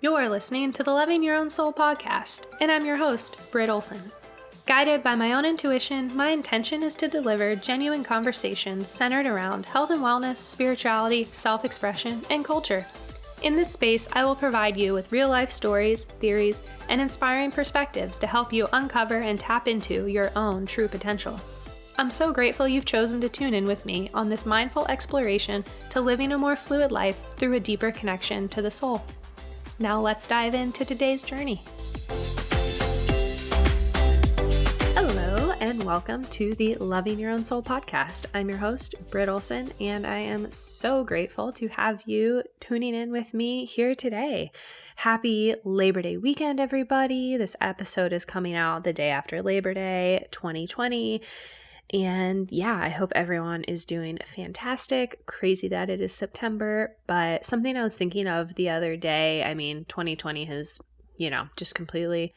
You're listening to the Loving Your Own Soul podcast, and I'm your host, Britt Olson. Guided by my own intuition, my intention is to deliver genuine conversations centered around health and wellness, spirituality, self-expression, and culture. In this space, I will provide you with real-life stories, theories, and inspiring perspectives to help you uncover and tap into your own true potential. I'm so grateful you've chosen to tune in with me on this mindful exploration to living a more fluid life through a deeper connection to the soul. Now let's dive into today's journey. Hello and welcome to the Loving Your Own Soul podcast. I'm your host, Britt Olson, and I am so grateful to have you tuning in with me here today. Happy Labor Day weekend, everybody. This episode is coming out the day after Labor Day 2020. And yeah, I hope everyone is doing fantastic. Crazy that it is September, but something I was thinking of the other day, 2020 has, just completely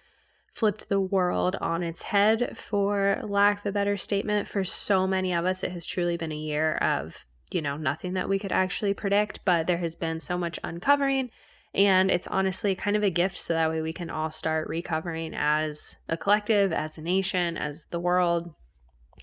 flipped the world on its head, for lack of a better statement. For so many of us, it has truly been a year of, nothing that we could actually predict, but there has been so much uncovering. And it's honestly kind of a gift, so that way we can all start recovering as a collective, as a nation, as the world,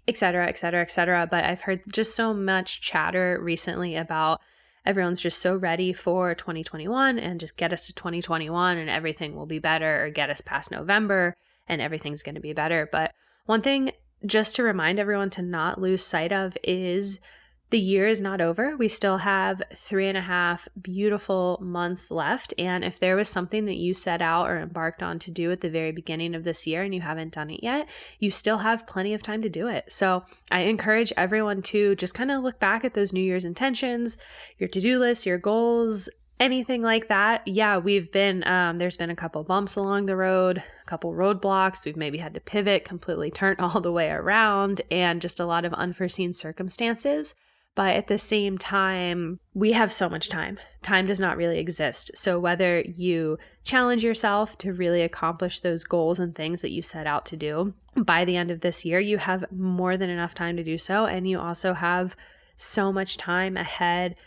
et cetera, et cetera, et cetera. But I've heard just so much chatter recently about everyone's just so ready for 2021 and just get us to 2021 and everything will be better, or get us past November and everything's going to be better. But one thing just to remind everyone to not lose sight of is the year is not over. We still have 3.5 beautiful months left. And if there was something that you set out or embarked on to do at the very beginning of this year and you haven't done it yet, you still have plenty of time to do it. So I encourage everyone to just kind of look back at those New Year's intentions, your to-do list, your goals, anything like that. Yeah, there's been a couple bumps along the road, a couple roadblocks. We've maybe had to pivot, completely turn all the way around, and just a lot of unforeseen circumstances. But at the same time, we have so much time. Time does not really exist. So whether you challenge yourself to really accomplish those goals and things that you set out to do by the end of this year, you have more than enough time to do so. And you also have so much time ahead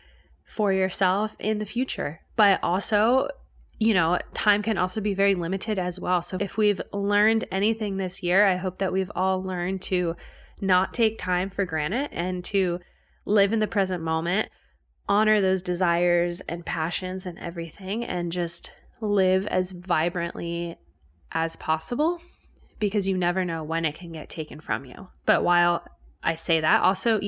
for yourself in the future. But also, time can also be very limited as well. So if we've learned anything this year, I hope that we've all learned to not take time for granted and to live in the present moment, honor those desires and passions and everything, and just live as vibrantly as possible, because you never know when it can get taken from you. But while I say that, also,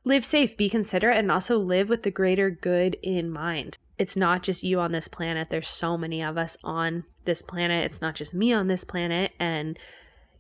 live safe, be considerate, and also live with the greater good in mind. It's not just you on this planet. There's so many of us on this planet. It's not just me on this planet. And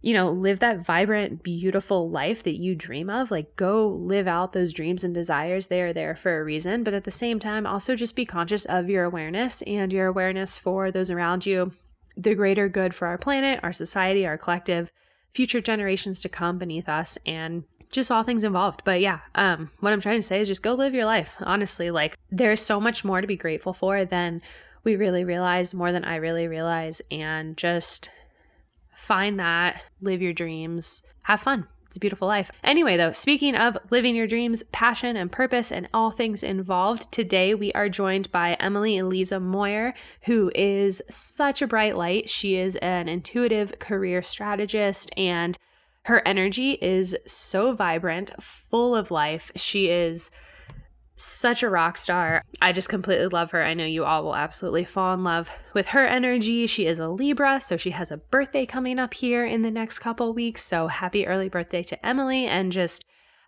live that vibrant, beautiful life that you dream of. Like, go live out those dreams and desires. They are there for a reason. But at the same time, also just be conscious of your awareness and your awareness for those around you, the greater good for our planet, our society, our collective, future generations to come beneath us, and just all things involved. But yeah, what I'm trying to say is just go live your life. Honestly, there's so much more to be grateful for than we really realize, more than I really realize, and just find that, live your dreams, have fun. It's a beautiful life. Anyway, though, speaking of living your dreams, passion and purpose and all things involved, today we are joined by Eliza Moyer, who is such a bright light. She is an intuitive career strategist, and her energy is so vibrant, full of life. She is such a rock star. I just completely love her. I know you all will absolutely fall in love with her energy. She is a Libra, so she has a birthday coming up here in the next couple weeks. So happy early birthday to Emily. And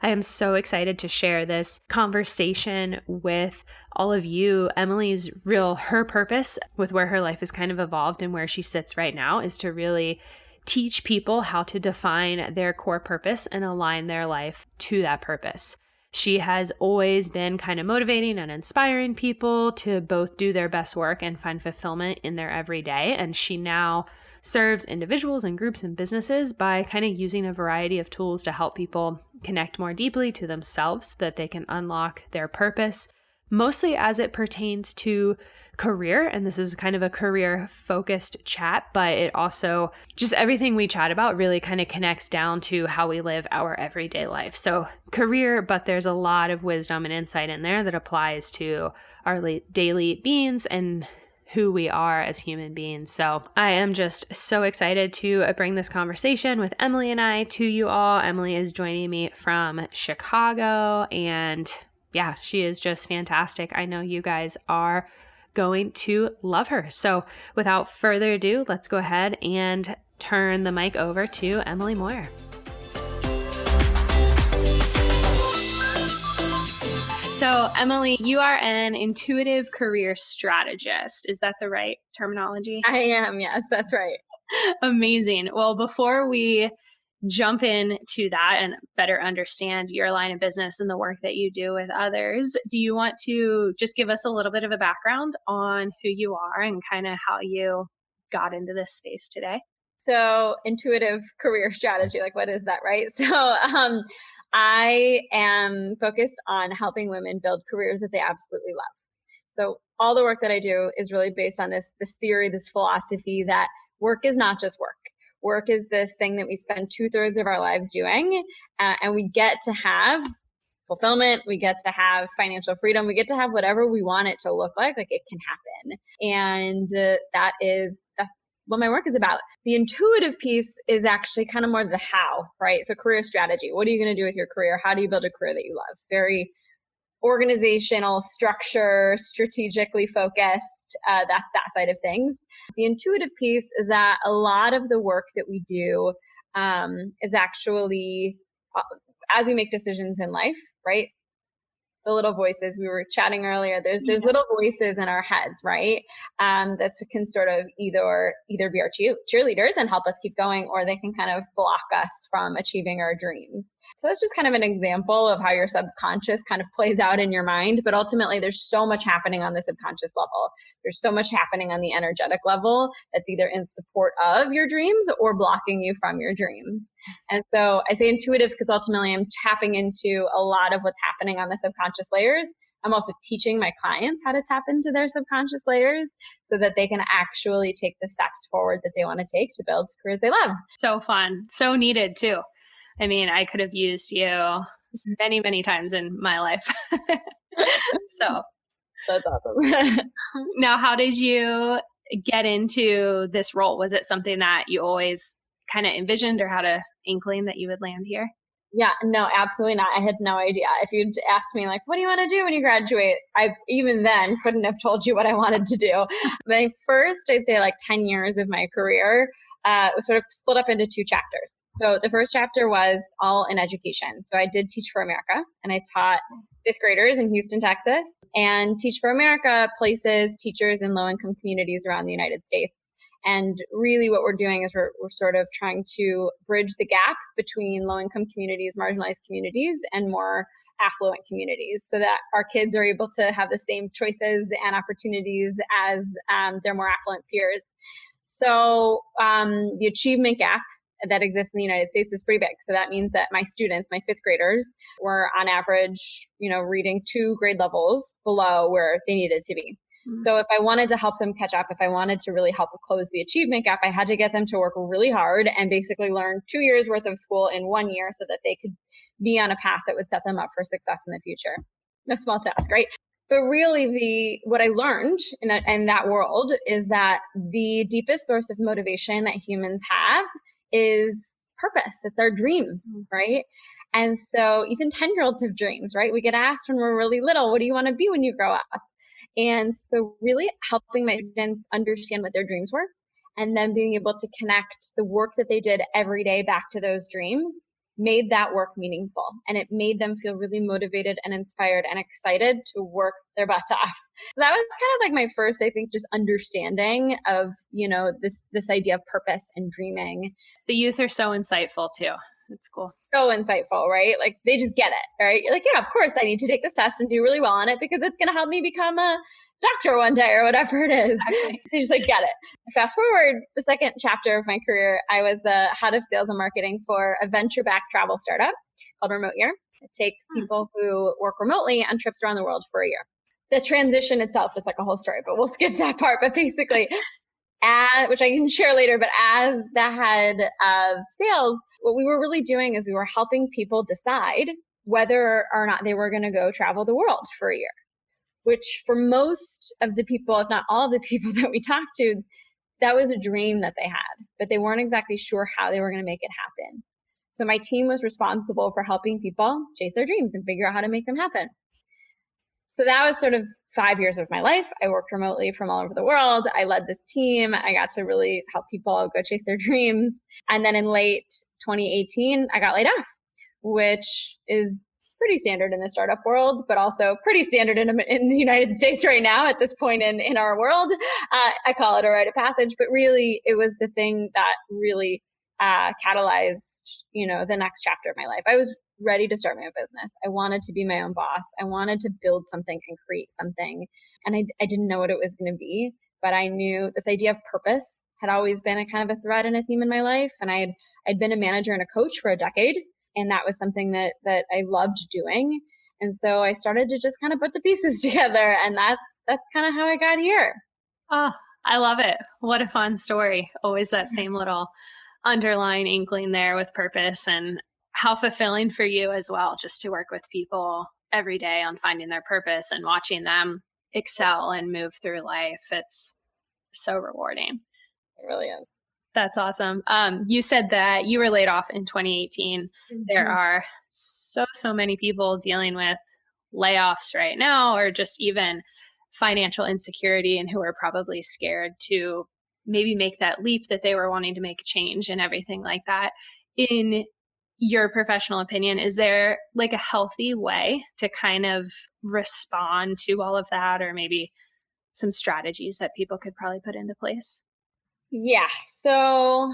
I am so excited to share this conversation with all of you. Her purpose with where her life is kind of evolved and where she sits right now is to really teach people how to define their core purpose and align their life to that purpose. She has always been kind of motivating and inspiring people to both do their best work and find fulfillment in their everyday. And she now serves individuals and groups and businesses by kind of using a variety of tools to help people connect more deeply to themselves so that they can unlock their purpose, mostly as it pertains to career. And this is kind of a career focused chat, but it also just everything we chat about really kind of connects down to how we live our everyday life. So career, but there's a lot of wisdom and insight in there that applies to our daily beings and who we are as human beings. So I am just so excited to bring this conversation with Emily and I to you all. Emily is joining me from Chicago, and yeah, she is just fantastic. I know you guys are going to love her. So without further ado, let's go ahead and turn the mic over to Emily Moyer. So Emily, you are an intuitive career strategist. Is that the right terminology? I am. Yes, that's right. Amazing. Well, before we jump into that and better understand your line of business and the work that you do with others, do you want to just give us a little bit of a background on who you are and kind of how you got into this space today? So intuitive career strategy, like what is that, right? So I am focused on helping women build careers that they absolutely love. So all the work that I do is really based on this theory, this philosophy that work is not just work. Work is this thing that we spend 2/3 of our lives doing, and we get to have fulfillment, we get to have financial freedom, we get to have whatever we want it to look like it can happen. And that's what my work is about. The intuitive piece is actually kind of more the how, right? So career strategy. What are you going to do with your career? How do you build a career that you love? Very organizational structure, strategically focused. That's that side of things. The intuitive piece is that a lot of the work that we do is actually as we make decisions in life, right? The little voices we were chatting earlier, there's little voices in our heads, right? That can sort of either be our cheerleaders and help us keep going, or they can kind of block us from achieving our dreams. So that's just kind of an example of how your subconscious kind of plays out in your mind. But ultimately, there's so much happening on the subconscious level. There's so much happening on the energetic level that's either in support of your dreams or blocking you from your dreams. And so I say intuitive because ultimately I'm tapping into a lot of what's happening on the subconscious layers. I'm also teaching my clients how to tap into their subconscious layers so that they can actually take the steps forward that they want to take to build careers they love. So fun. So needed too. I mean, I could have used you many, many times in my life. So that's awesome. Now, how did you get into this role? Was it something that you always kind of envisioned or had an inkling that you would land here? Yeah, no, absolutely not. I had no idea. If you'd asked me, like, what do you want to do when you graduate? I even then couldn't have told you what I wanted to do. But first, I'd say like 10 years of my career was sort of split up into 2 chapters. So the first chapter was all in education. So I did Teach for America, and I taught 5th graders in Houston, Texas. And Teach for America places teachers in low-income communities around the United States. And really what we're doing is we're sort of trying to bridge the gap between low-income communities, marginalized communities, and more affluent communities so that our kids are able to have the same choices and opportunities as their more affluent peers. So the achievement gap that exists in the United States is pretty big. So that means that my students, my 5th graders, were on average, reading 2 grade levels below where they needed to be. So if I wanted to help them catch up, if I wanted to really help close the achievement gap, I had to get them to work really hard and basically learn 2 years worth of school in 1 year so that they could be on a path that would set them up for success in the future. No small task, right? But really what I learned in that world is that the deepest source of motivation that humans have is purpose. It's our dreams, right? And so even 10-year-olds have dreams, right? We get asked when we're really little, what do you want to be when you grow up? And so really helping my students understand what their dreams were and then being able to connect the work that they did every day back to those dreams made that work meaningful. And it made them feel really motivated and inspired and excited to work their butts off. So that was kind of like my first, I think, just understanding of, this idea of purpose and dreaming. The youth are so insightful too. It's cool. So insightful, right? Like they just get it, right? You're like, yeah, of course I need to take this test and do really well on it because it's going to help me become a doctor one day or whatever it is. Exactly. They just get it. Fast forward the second chapter of my career, I was the head of sales and marketing for a venture-backed travel startup called Remote Year. It takes people who work remotely on trips around the world for a year. The transition itself is like a whole story, but we'll skip that part. But basically, which I can share later, but as the head of sales, what we were really doing is we were helping people decide whether or not they were going to go travel the world for a year. which for most of the people, if not all of the people that we talked to, that was a dream that they had, but they weren't exactly sure how they were going to make it happen. So my team was responsible for helping people chase their dreams and figure out how to make them happen. So that was sort of 5 years of my life. I worked remotely from all over the world. I led this team. I got to really help people go chase their dreams. And then in late 2018, I got laid off, which is pretty standard in the startup world, but also pretty standard in the United States right now at this point in our world. I call it a rite of passage, but really it was the thing that really catalyzed, the next chapter of my life. I was ready to start my own business. I wanted to be my own boss. I wanted to build something and create something. And I didn't know what it was going to be, but I knew this idea of purpose had always been a kind of a thread and a theme in my life. And I'd been a manager and a coach for a decade. And that was something that I loved doing. And so I started to just kind of put the pieces together. And that's kind of how I got here. Oh, I love it. What a fun story. Always that same little underlying inkling there with purpose, and how fulfilling for you as well, just to work with people every day on finding their purpose and watching them excel and move through life. It's so rewarding. It really is. That's awesome. You said that you were laid off in 2018. Mm-hmm. There are so many people dealing with layoffs right now, or just even financial insecurity, and who are probably scared to maybe make that leap that they were wanting to make a change and everything like that. In your professional opinion, is there like a healthy way to kind of respond to all of that, or maybe some strategies that people could probably put into place? Yeah. So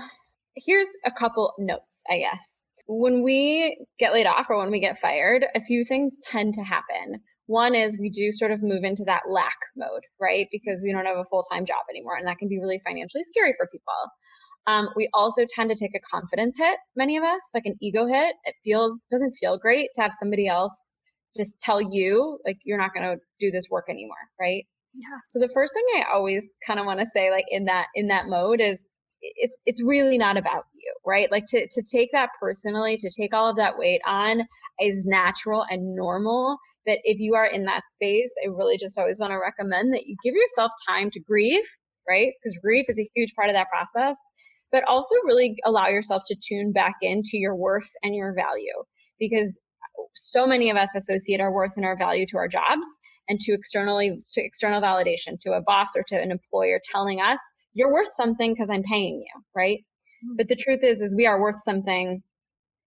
here's a couple notes, I guess. When we get laid off or when we get fired, a few things tend to happen. One is we do sort of move into that lack mode, right? Because we don't have a full-time job anymore, and that can be really financially scary for people. We also tend to take a confidence hit, many of us, like an ego hit. It doesn't feel great to have somebody else just tell you, like, you're not going to do this work anymore, right? Yeah. So the first thing I always kind of want to say, like in that mode, is it's really not about you, right? Like to take that personally, to take all of that weight on is natural and normal. That if you are in that space, I really just always want to recommend that you give yourself time to grieve, right? Because grief is a huge part of that process, but also really allow yourself to tune back into your worth and your value, because so many of us associate our worth and our value to our jobs and to external validation, to a boss or to an employer telling us you're worth something because I'm paying you, right? Mm-hmm. But the truth is we are worth something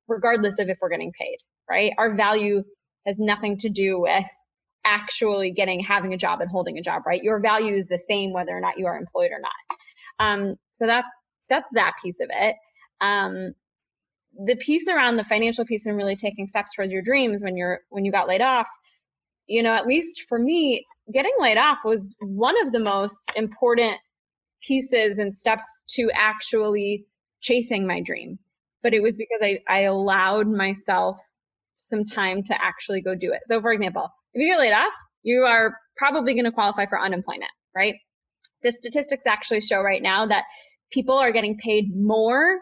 regardless of if we're getting paid, right? Our value has nothing to do with actually having a job and holding a job, right? Your value is the same whether or not you are employed or not. So that's that piece of it. The piece around the financial piece and really taking steps towards your dreams when you got laid off, at least for me, getting laid off was one of the most important pieces and steps to actually chasing my dream. But it was because I allowed myself some time to actually go do it. So for example, if you get laid off, you are probably going to qualify for unemployment, right? The statistics actually show right now that people are getting paid more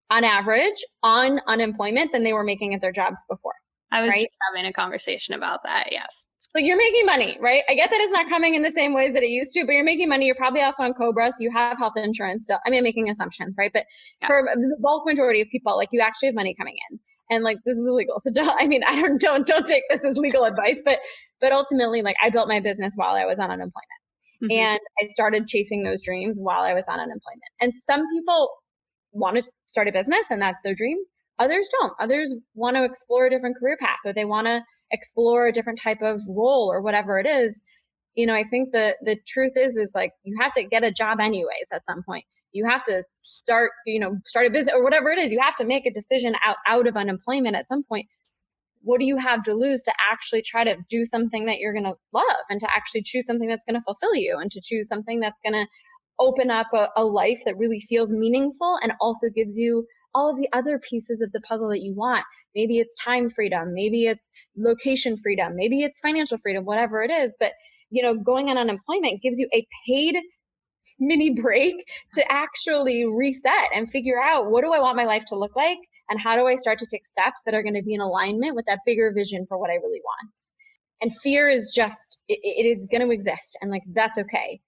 on average on unemployment than they were making at their jobs before. I was right? just having a conversation about that. Yes. So you're making money, right? I get that it's not coming in the same ways that it used to, but you're making money. You're probably also on COBRA, so you have health insurance still. I mean, I'm making assumptions, right? But for the bulk majority of people, like, you actually have money coming in. And like, this is illegal. So don't take this as legal advice, but ultimately, like, I built my business while I was on unemployment. Mm-hmm. And I started chasing those dreams while I was on unemployment. And some people want to start a business and that's their dream. Others don't. Others want to explore a different career path, or they want to explore a different type of role or whatever it is. I think the truth is like, you have to get a job anyways at some point. You have to start a business or whatever it is. You have to make a decision out of unemployment at some point. What do you have to lose to actually try to do something that you're going to love, and to actually choose something that's going to fulfill you, and to choose something that's going to open up a life that really feels meaningful and also gives you all of the other pieces of the puzzle that you want. Maybe it's time freedom, maybe it's location freedom, maybe it's financial freedom, whatever it is. But, going on unemployment gives you a paid mini break to actually reset and figure out, what do I want my life to look like? And how do I start to take steps that are going to be in alignment with that bigger vision for what I really want? And fear is just, it is going to exist. And like, that's okay.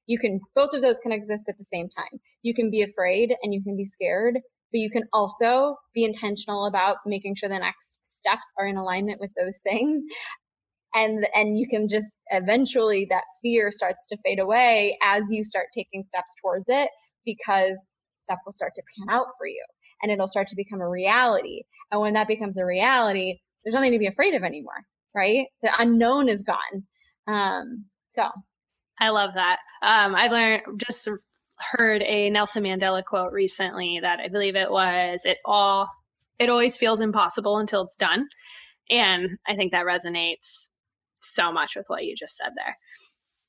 Both of those can exist at the same time. You can be afraid and you can be scared, but you can also be intentional about making sure the next steps are in alignment with those things. And you can just eventually, that fear starts to fade away as you start taking steps towards it, because stuff will start to pan out for you and it'll start to become a reality. And when that becomes a reality, there's nothing to be afraid of anymore, right? The unknown is gone. So I love that. I just heard a Nelson Mandela quote recently that I believe it was, it always feels impossible until it's done. And I think that resonates so much with what you just said there.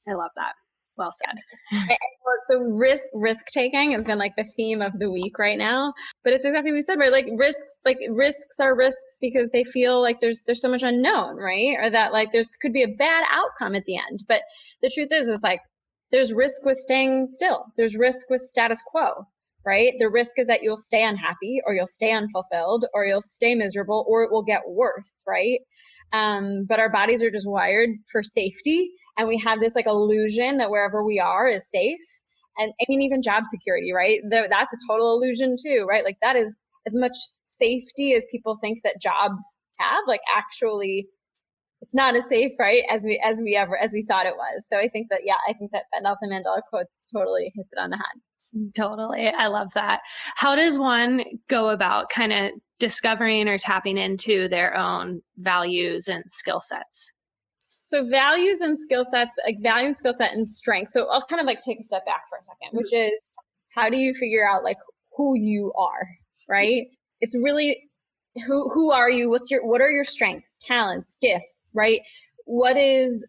I love that. Well said. So risk taking has been like the theme of the week right now, but it's exactly what we said, right? Risks are risks because they feel like there's so much unknown, right? Or that like could be a bad outcome at the end. But the truth is like there's risk with staying still. There's risk with status quo, right? The risk is that you'll stay unhappy or you'll stay unfulfilled or you'll stay miserable or it will get worse, right? But our bodies are just wired for safety. And we have this like illusion that wherever we are is safe. And I mean, even job security, right? That's a total illusion too, right? Like that is as much safety as people think that jobs have. Like actually, it's not as safe, right? As we thought it was. So I think that Nelson Mandela quote totally hits it on the head. Totally. I love that. How does one go about kind of discovering or tapping into their own values and skill sets? So values and skill sets, like value and skill set and strength. So I'll kind of like take a step back for a second, which is how do you figure out like who you are, right? It's really who are you? What are your strengths, talents, gifts, right? What makes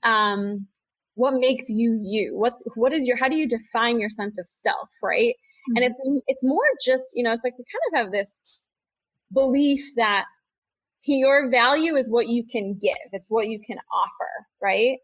you? How do you define your sense of self, right? Mm-hmm. And it's more just, it's like we kind of have this belief that your value is what you can give. It's what you can offer, right?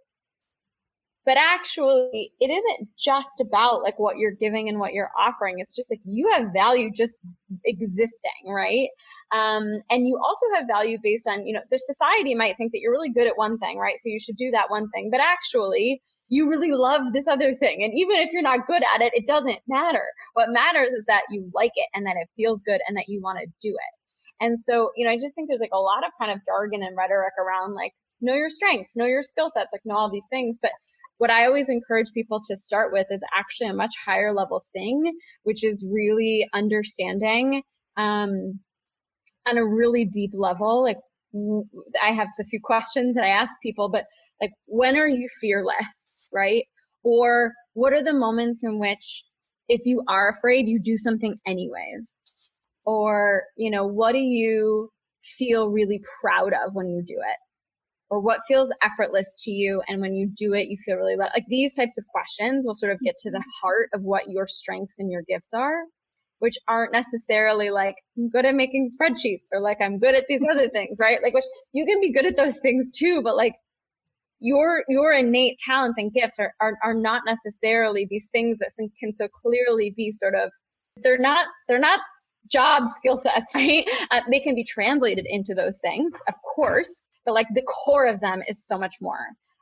But actually, it isn't just about like what you're giving and what you're offering. It's just like you have value just existing, right? And you also have value based on, the society might think that you're really good at one thing, right? So you should do that one thing. But actually, you really love this other thing. And even if you're not good at it, it doesn't matter. What matters is that you like it and that it feels good and that you want to do it. And so, I just think there's like a lot of kind of jargon and rhetoric around like, know your strengths, know your skill sets, like know all these things. But what I always encourage people to start with is actually a much higher level thing, which is really understanding on a really deep level. Like I have a few questions that I ask people, but like, when are you fearless, right? Or what are the moments in which if you are afraid, you do something anyways? Or, what do you feel really proud of when you do it? Or what feels effortless to you? And when you do it, you feel really like these types of questions will sort of get to the heart of what your strengths and your gifts are, which aren't necessarily like, I'm good at making spreadsheets or like, I'm good at these other things, right? Like, which you can be good at those things too, but like your innate talents and gifts are not necessarily these things that can so clearly be sort of, they're not job skill sets, right? They can be translated into those things, of course, but like the core of them is so much more.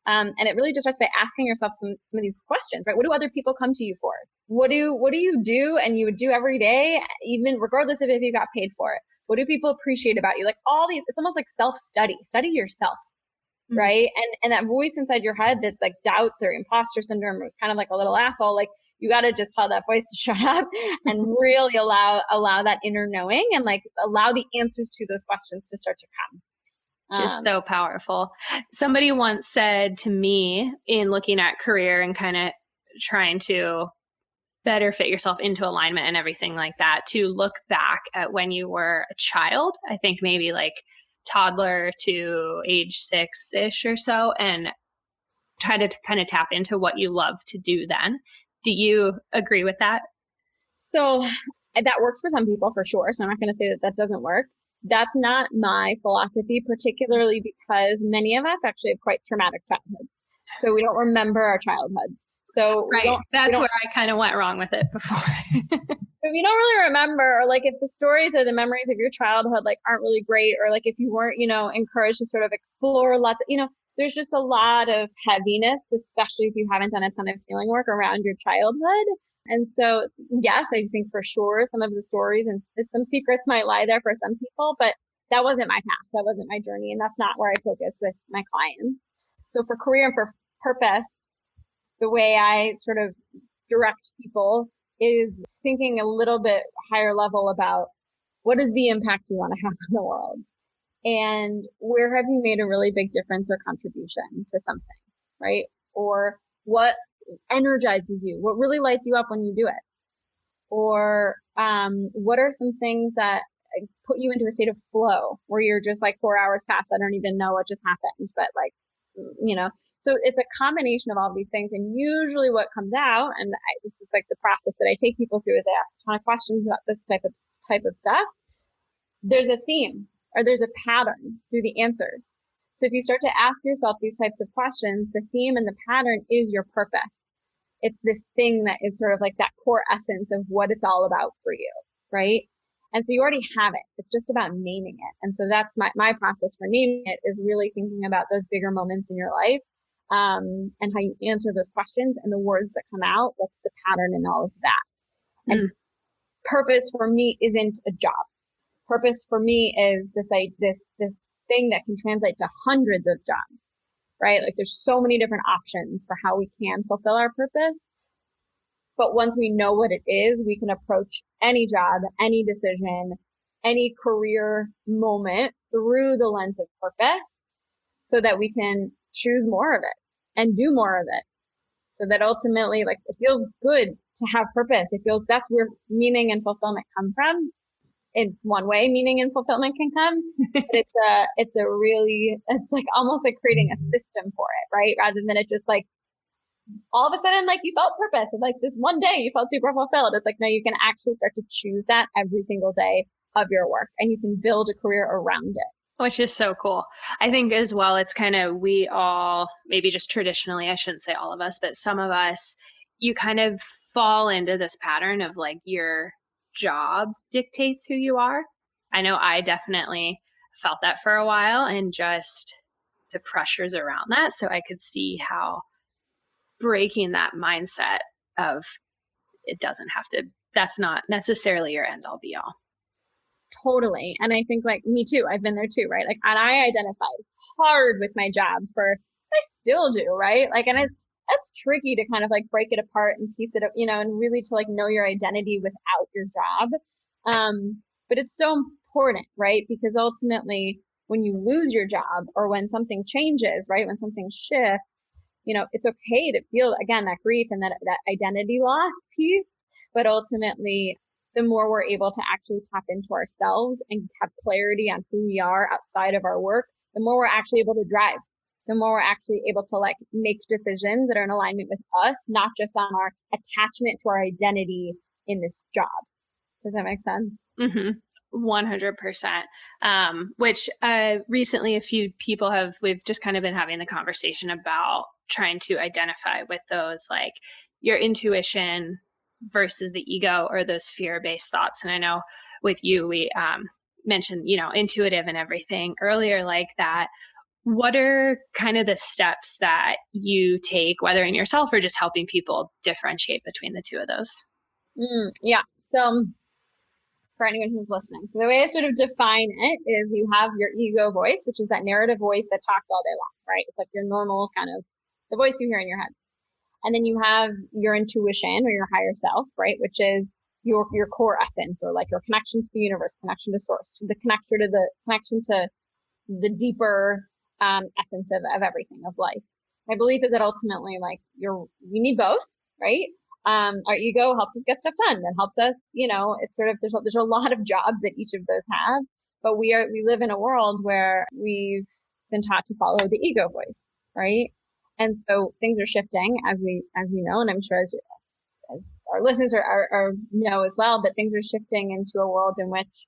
And it really just starts by asking yourself some of these questions, right? What do other people come to you for? What do you do and you would do every day, even regardless of if you got paid for it? What do people appreciate about you? Like all these, it's almost like self-study. Study yourself, right? And that voice inside your head that like doubts or imposter syndrome or was kind of like a little asshole, like you got to just tell that voice to shut up and really allow that inner knowing and like allow the answers to those questions to start to come. Just so powerful. Somebody once said to me in looking at career and kind of trying to better fit yourself into alignment and everything like that, to look back at when you were a child, I think maybe like toddler to age 6-ish or so, and try to kind of tap into what you love to do then. Do you agree with that? So that works for some people for sure. So I'm not going to say that doesn't work. That's not my philosophy, particularly because many of us actually have quite traumatic childhoods. So we don't remember our childhoods. So right. That's where I kind of went wrong with it before. If you don't really remember, or like if the stories or the memories of your childhood like aren't really great, or like if you weren't, encouraged to sort of explore lots of, there's just a lot of heaviness, especially if you haven't done a ton of healing work around your childhood. And so, yes, I think for sure some of the stories and some secrets might lie there for some people, but that wasn't my path. That wasn't my journey. And that's not where I focus with my clients. So for career and for purpose, the way I sort of direct people is thinking a little bit higher level about what is the impact you want to have on the world, and where have you made a really big difference or contribution to something, right? Or what energizes you, what really lights you up when you do it, or what are some things that put you into a state of flow where you're just like 4 hours past, I don't even know what just happened, but like, so it's a combination of all these things. And usually what comes out, and this is like the process that I take people through, is I ask a ton of questions about this type of stuff. There's a theme or there's a pattern through the answers. So if you start to ask yourself these types of questions, the theme and the pattern is your purpose. It's this thing that is sort of like that core essence of what it's all about for you, right? And so you already have it. It's just about naming it. And so that's my process for naming it, is really thinking about those bigger moments in your life, and how you answer those questions and the words that come out. What's the pattern in all of that? And purpose for me isn't a job. Purpose for me is this thing that can translate to hundreds of jobs, right? Like there's so many different options for how we can fulfill our purpose. But once we know what it is, we can approach any job, any decision, any career moment through the lens of purpose, so that we can choose more of it and do more of it. So that ultimately, like, it feels good to have purpose. It feels, that's where meaning and fulfillment come from. It's one way meaning and fulfillment can come, but it's like almost like creating a system for it, right? Rather than it just like, all of a sudden, like you felt purpose, and like this one day you felt super fulfilled. It's like, no, you can actually start to choose that every single day of your work, and you can build a career around it. Which is so cool. I think as well, it's kind of, we all, maybe just traditionally, I shouldn't say all of us, but some of us, you kind of fall into this pattern of like your job dictates who you are. I know I definitely felt that for a while, and just the pressures around that. So I could see how breaking that mindset of it doesn't have to, that's not necessarily your end all be all. Totally. And I think like me too, I've been there too, right? Like, and I identified hard with my job I still do, right? Like, and that's tricky to kind of like break it apart and piece it up, and really to like know your identity without your job. But it's so important, right? Because ultimately when you lose your job, or when something changes, right? When something shifts, it's okay to feel, again, that grief and that identity loss piece. But ultimately, the more we're able to actually tap into ourselves and have clarity on who we are outside of our work, the more we're actually able to drive, the more we're actually able to like make decisions that are in alignment with us, not just on our attachment to our identity in this job. Does that make sense? 100%. Which recently a few people we've just kind of been having the conversation about trying to identify with those, like your intuition versus the ego, or those fear-based thoughts. And I know with you, we mentioned, intuitive and everything earlier like that. What are kind of the steps that you take, whether in yourself or just helping people differentiate between the two of those? Yeah. So for anyone who's listening, so the way I sort of define it is you have your ego voice, which is that narrative voice that talks all day long, right? It's like your normal kind of the voice you hear in your head. And then you have your intuition, or your higher self, right? Which is your core essence, or like your connection to the universe, connection to source, to the connection to the deeper essence of everything, of life. My belief is that ultimately, like we need both, right? Our ego helps us get stuff done. It helps us, it's sort of, there's a lot of jobs that each of those have, but we live in a world where we've been taught to follow the ego voice, right? And so things are shifting, as we know, and I'm sure as our listeners are know as well, that things are shifting into a world in which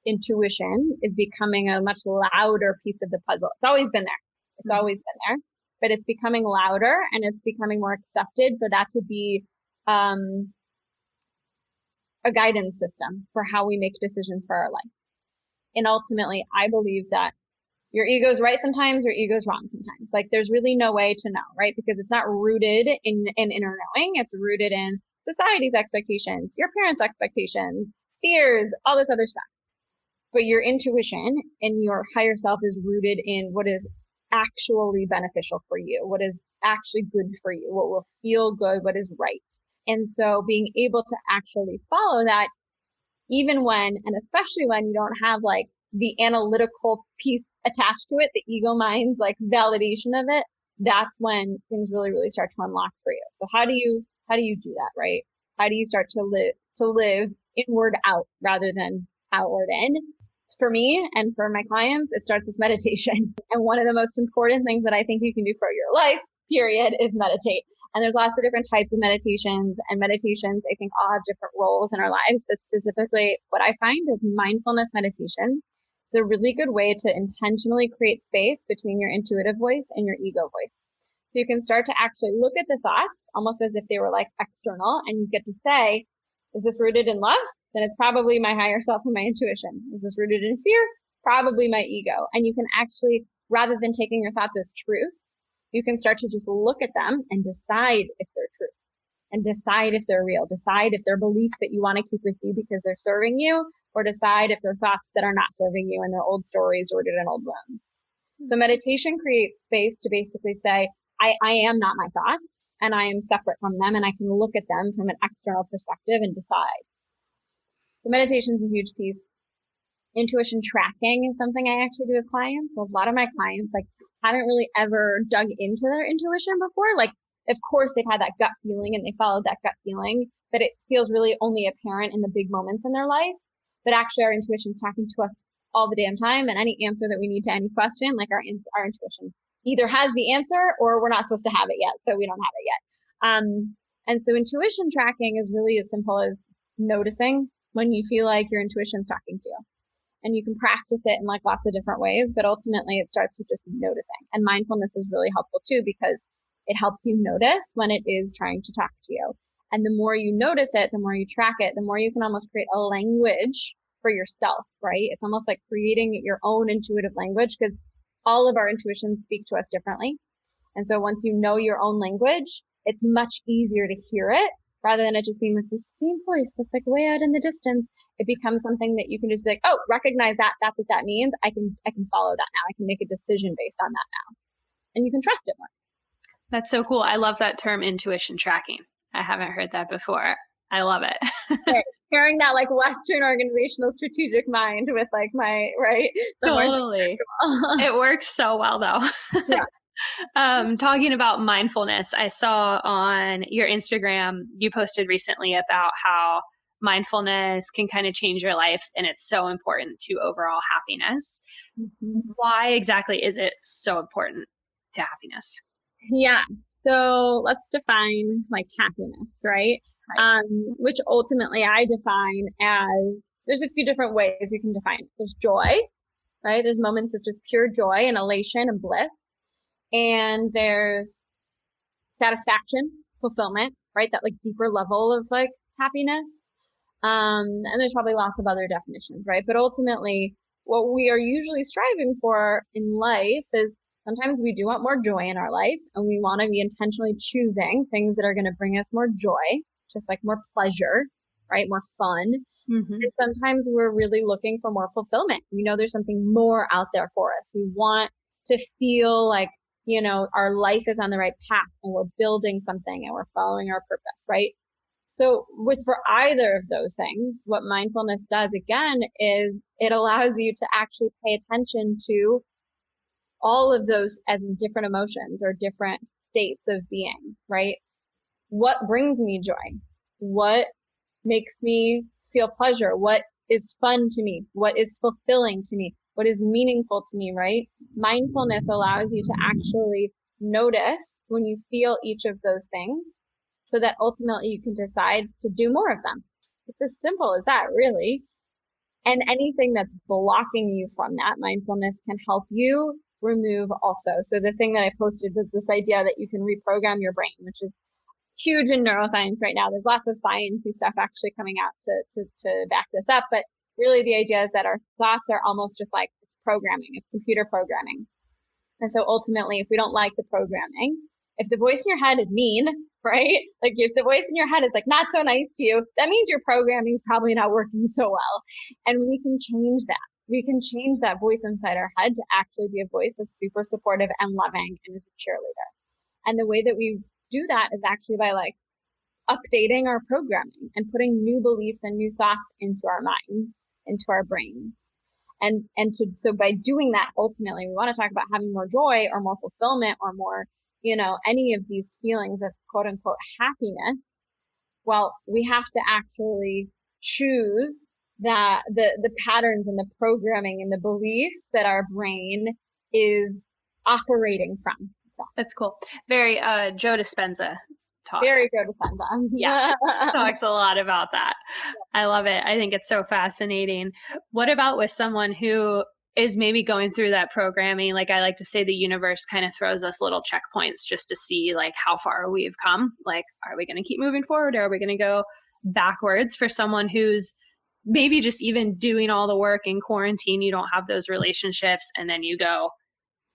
intuition is becoming a much louder piece of the puzzle. It's always been there. It's always been there. but it's becoming louder and it's becoming more accepted for that to be a guidance system for how we make decisions for our life. And ultimately, I believe that your ego's right sometimes, your ego's wrong sometimes. Like there's really no way to know, right? Because it's not rooted in inner knowing. It's rooted in society's expectations, your parents' expectations, fears, all this other stuff. But your intuition and your higher self is rooted in what is actually beneficial for you, what is actually good for you, what will feel good, what is right. And so being able to actually follow that, even when, and especially when you don't have like the analytical piece attached to it, the ego mind's like validation of it, that's when things really, really start to unlock for you. So how do you do that, right? How do you start to live inward out rather than outward in? For me and for my clients, it starts with meditation. And one of the most important things that I think you can do for your life, period, is meditate. And there's lots of different types of meditations, and meditations, I think, all have different roles in our lives. But specifically, what I find is mindfulness meditation. It's a really good way to intentionally create space between your intuitive voice and your ego voice. So you can start to actually look at the thoughts almost as if they were like external, and you get to say, is this rooted in love? Then it's probably my higher self and my intuition. Is this rooted in fear? Probably my ego. And you can actually, rather than taking your thoughts as truth, you can start to just look at them and decide if they're truth, and decide if they're real, decide if they're beliefs that you want to keep with you because they're serving you, or decide if they're thoughts that are not serving you and they're old stories rooted in old wounds. So meditation creates space to basically say, I am not my thoughts, and I am separate from them, and I can look at them from an external perspective and decide. So meditation is a huge piece. Intuition tracking is something I actually do with clients. So a lot of my clients like haven't really ever dug into their intuition before. Like, of course, they've had that gut feeling and they followed that gut feeling, but it feels really only apparent in the big moments in their life. But actually, our intuition is talking to us all the damn time, and any answer that we need to any question, like our intuition either has the answer or we're not supposed to have it yet, so we don't have it yet. And so intuition tracking is really as simple as noticing when you feel like your intuition's talking to you. And you can practice it in like lots of different ways, but ultimately it starts with just noticing. And mindfulness is really helpful too, because it helps you notice when it is trying to talk to you. And the more you notice it, the more you track it, the more you can almost create a language for yourself, right? It's almost like creating your own intuitive language, because all of our intuitions speak to us differently. And so once you know your own language, it's much easier to hear it rather than it just being like this faint voice that's like way out in the distance. It becomes something that you can just be like, oh, recognize that. That's what that means. I can follow that now. I can make a decision based on that now. And you can trust it more. That's so cool. I love that term, intuition tracking. I haven't heard that before. I love it. Pairing that like Western organizational strategic mind with like my, right? Totally. It works so well though. Yeah. Talking about mindfulness, I saw on your Instagram, you posted recently about how mindfulness can kind of change your life and it's so important to overall happiness. Mm-hmm. Why exactly is it so important to happiness? Yeah. So let's define like happiness, right? Which ultimately I define as, there's a few different ways you can define it. There's joy, right? There's moments of just pure joy and elation and bliss. And there's satisfaction, fulfillment, right? That like deeper level of like happiness. And there's probably lots of other definitions, right? But ultimately, what we are usually striving for in life is sometimes we do want more joy in our life, and we want to be intentionally choosing things that are going to bring us more joy, just like more pleasure, right? More fun. Mm-hmm. And sometimes we're really looking for more fulfillment. We know there's something more out there for us. We want to feel like, you know, our life is on the right path and we're building something and we're following our purpose, right? So for either of those things, what mindfulness does again is it allows you to actually pay attention to all of those as different emotions or different states of being, right? What brings me joy? What makes me feel pleasure? What is fun to me? What is fulfilling to me? What is meaningful to me, right? Mindfulness allows you to actually notice when you feel each of those things so that ultimately you can decide to do more of them. It's as simple as that, really. And anything that's blocking you from that, mindfulness can help you remove also. So the thing that I posted was this idea that you can reprogram your brain, which is huge in neuroscience right now. There's lots of sciencey stuff actually coming out to back this up. But really the idea is that our thoughts are almost just like it's programming, it's computer programming. And so ultimately, if we don't like the programming, if the voice in your head is mean, right? Like if the voice in your head is like not so nice to you, that means your programming is probably not working so well. And we can change that. We can change that voice inside our head to actually be a voice that's super supportive and loving and is a cheerleader. And the way that we do that is actually by like updating our programming and putting new beliefs and new thoughts into our minds, into our brains. So by doing that, ultimately, we want to talk about having more joy or more fulfillment or more, any of these feelings of quote unquote happiness. Well, we have to actually choose that the patterns and the programming and the beliefs that our brain is operating from. So. That's cool. Very Joe Dispenza talks. Very Joe Dispenza. Yeah, talks a lot about that. I love it. I think it's so fascinating. What about with someone who is maybe going through that programming? Like I like to say the universe kind of throws us little checkpoints just to see like how far we've come. Like, are we going to keep moving forward or are we going to go backwards? For someone who's maybe just even doing all the work in quarantine, you don't have those relationships, and then you go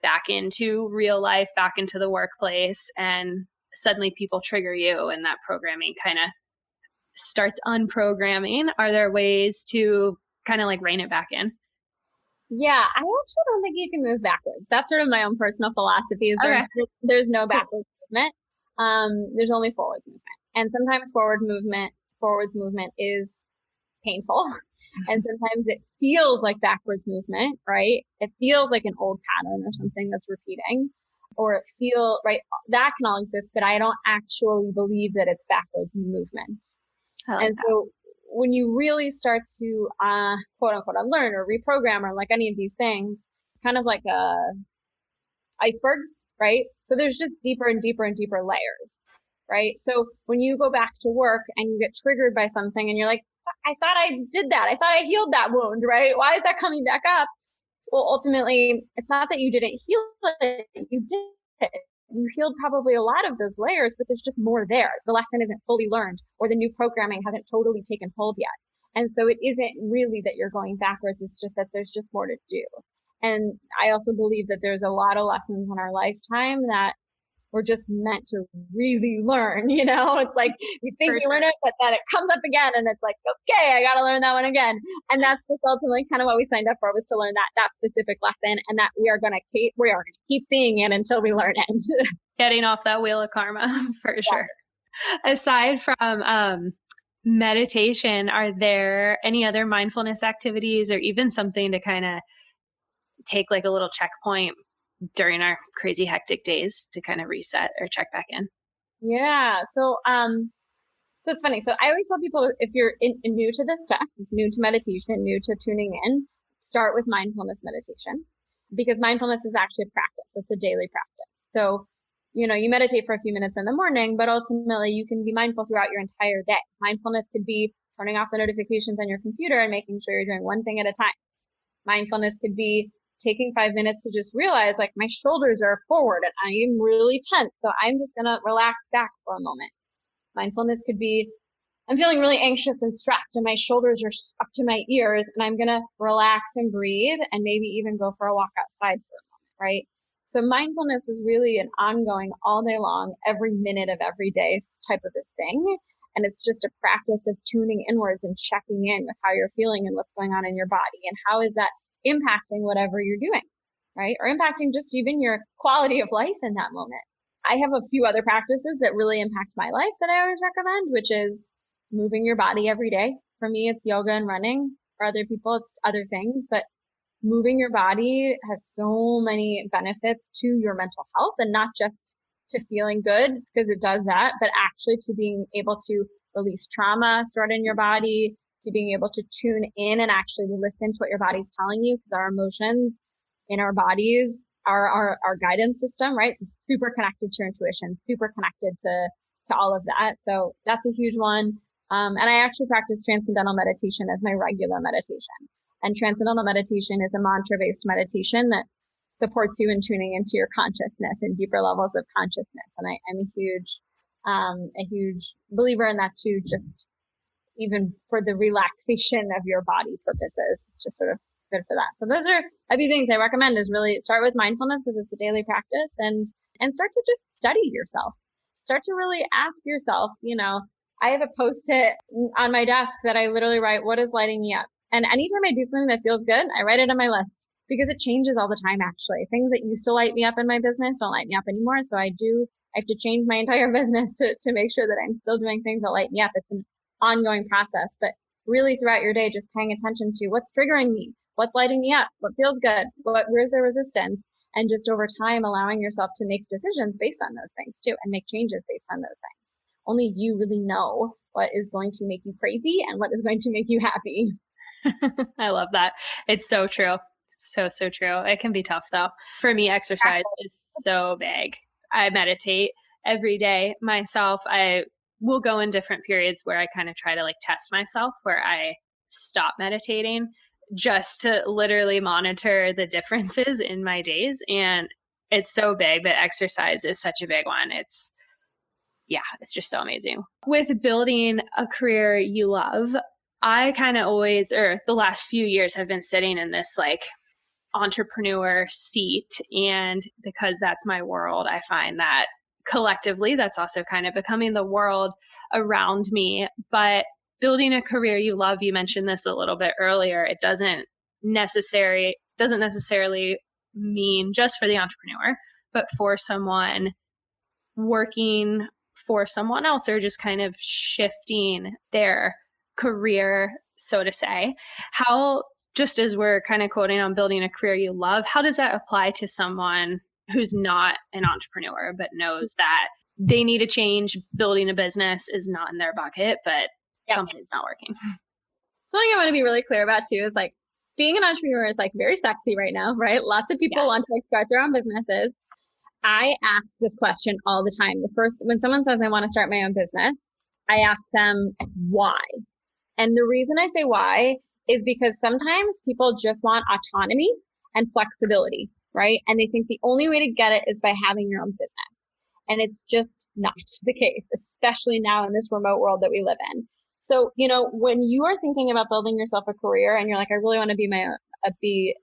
back into real life, back into the workplace, and suddenly people trigger you and that programming kind of starts unprogramming. Are there ways to kind of like rein it back in? Yeah, I actually don't think you can move backwards. That's sort of my own personal philosophy is there's no backwards movement. There's only forwards movement. And sometimes forwards movement is painful. And sometimes it feels like backwards movement, right? It feels like an old pattern or something that's repeating, or right? That can all exist, but I don't actually believe that it's backwards movement. So when you really start to, quote unquote, unlearn or reprogram or like any of these things, it's kind of like a iceberg, right? So there's just deeper and deeper and deeper layers, right? So when you go back to work and you get triggered by something and you're like, I thought I did that. I thought I healed that wound, right? Why is that coming back up? Well, ultimately, it's not that you didn't heal it. You did. You healed probably a lot of those layers, but there's just more there. The lesson isn't fully learned, or the new programming hasn't totally taken hold yet. And so it isn't really that you're going backwards. It's just that there's just more to do. And I also believe that there's a lot of lessons in our lifetime that we're just meant to really learn, It's like we think we learn it, but then it comes up again and it's like, okay, I got to learn that one again. And that's just ultimately kind of what we signed up for, was to learn that specific lesson, and that we are going to keep seeing it until we learn it. Getting off that wheel of karma for sure. Aside from meditation, are there any other mindfulness activities or even something to kind of take like a little checkpoint during our crazy hectic days to kind of reset or check back in? Yeah. So it's funny. So I always tell people, if you're new to this stuff, new to meditation, new to tuning in, start with mindfulness meditation, because mindfulness is actually a practice. It's a daily practice. So, you meditate for a few minutes in the morning, but ultimately you can be mindful throughout your entire day. Mindfulness could be turning off the notifications on your computer and making sure you're doing one thing at a time. Mindfulness could be taking 5 minutes to just realize like my shoulders are forward and I am really tense. So I'm just going to relax back for a moment. Mindfulness could be, I'm feeling really anxious and stressed and my shoulders are up to my ears, and I'm going to relax and breathe and maybe even go for a walk outside for a moment, right? So mindfulness is really an ongoing, all day long, every minute of every day type of a thing. And it's just a practice of tuning inwards and checking in with how you're feeling and what's going on in your body and how is that impacting whatever you're doing, right? Or impacting just even your quality of life in that moment. I have a few other practices that really impact my life that I always recommend, which is moving your body every day. For me, it's yoga and running. For other people, it's other things, but moving your body has so many benefits to your mental health, and not just to feeling good, because it does that, but actually to being able to release trauma stored in your body, to being able to tune in and actually listen to what your body's telling you, because our emotions in our bodies are our guidance system, right? So super connected to your intuition, super connected to all of that. So that's a huge one. And I actually practice transcendental meditation as my regular meditation. And transcendental meditation is a mantra-based meditation that supports you in tuning into your consciousness and deeper levels of consciousness. And I'm a huge believer in that too, just even for the relaxation of your body purposes. It's just sort of good for that. So those are a few things I recommend is really start with mindfulness because it's a daily practice and start to just study yourself. Start to really ask yourself, I have a post-it on my desk that I literally write, what is lighting me up? And anytime I do something that feels good, I write it on my list because it changes all the time, actually. Things that used to light me up in my business don't light me up anymore. So I have to change my entire business to make sure that I'm still doing things that light me up. It's an ongoing process, but really throughout your day, just paying attention to what's triggering me, what's lighting me up, what feels good, where's the resistance, and just over time allowing yourself to make decisions based on those things too, and make changes based on those things. Only you really know what is going to make you crazy and what is going to make you happy. I love that. It's so true. So true. It can be tough though. For me, exercise is so big. I meditate every day myself. I will go in different periods where I kind of try to like test myself, where I stop meditating just to literally monitor the differences in my days. And it's so big, but exercise is such a big one. It's just so amazing. With building a career you love, I kind of always, or the last few years, have been sitting in this like entrepreneur seat. And because that's my world, I find that collectively, that's also kind of becoming the world around me. But building a career you love, you mentioned this a little bit earlier, it doesn't necessarily mean just for the entrepreneur, but for someone working for someone else or just kind of shifting their career, so to say. How, just as we're kind of quoting on building a career you love, how does that apply to someone who's not an entrepreneur but knows that they need a change? Building a business is not in their bucket, but something's not working. Something I want to be really clear about too is like being an entrepreneur is like very sexy right now, right? Lots of people want to like start their own businesses. I ask this question all the time. When someone says I want to start my own business, I ask them why. And the reason I say why is because sometimes people just want autonomy and flexibility, right? And they think the only way to get it is by having your own business. And it's just not the case, especially now in this remote world that we live in. So, when you are thinking about building yourself a career and you're like, I really want to I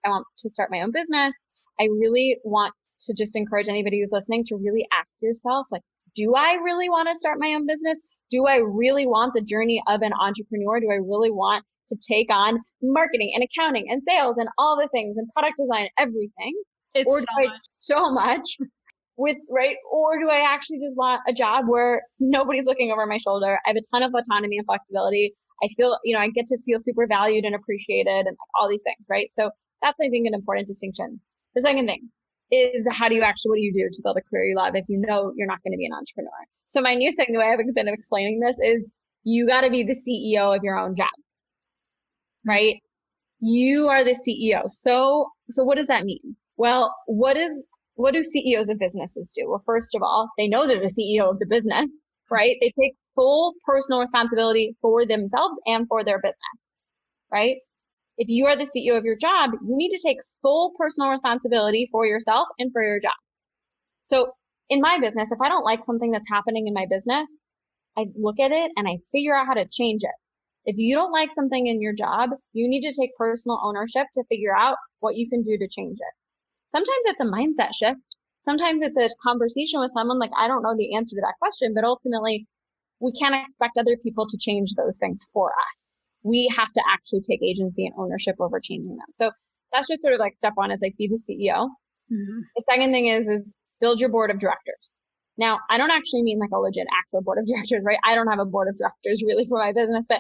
want to start my own business. I really want to just encourage anybody who's listening to really ask yourself, like, do I really want to start my own business? Do I really want the journey of an entrepreneur? Do I really want to take on marketing and accounting and sales and all the things and product design, everything? So much right? Or do I actually just want a job where nobody's looking over my shoulder? I have a ton of autonomy and flexibility. I feel, I get to feel super valued and appreciated and all these things, right? So that's, I think, an important distinction. The second thing is what do you do to build a career you love if you know you're not going to be an entrepreneur? So my new thing, the way I've been explaining this is you got to be the CEO of your own job, right? You are the CEO. So what does that mean? Well, what do CEOs of businesses do? Well, first of all, they know they're the CEO of the business, right? They take full personal responsibility for themselves and for their business, right? If you are the CEO of your job, you need to take full personal responsibility for yourself and for your job. So in my business, if I don't like something that's happening in my business, I look at it and I figure out how to change it. If you don't like something in your job, you need to take personal ownership to figure out what you can do to change it. Sometimes it's a mindset shift. Sometimes it's a conversation with someone like, I don't know the answer to that question, but ultimately we can't expect other people to change those things for us. We have to actually take agency and ownership over changing them. So that's just sort of like step one is like be the CEO. Mm-hmm. The second thing is build your board of directors. Now, I don't actually mean like a legit actual board of directors, right? I don't have a board of directors really for my business, but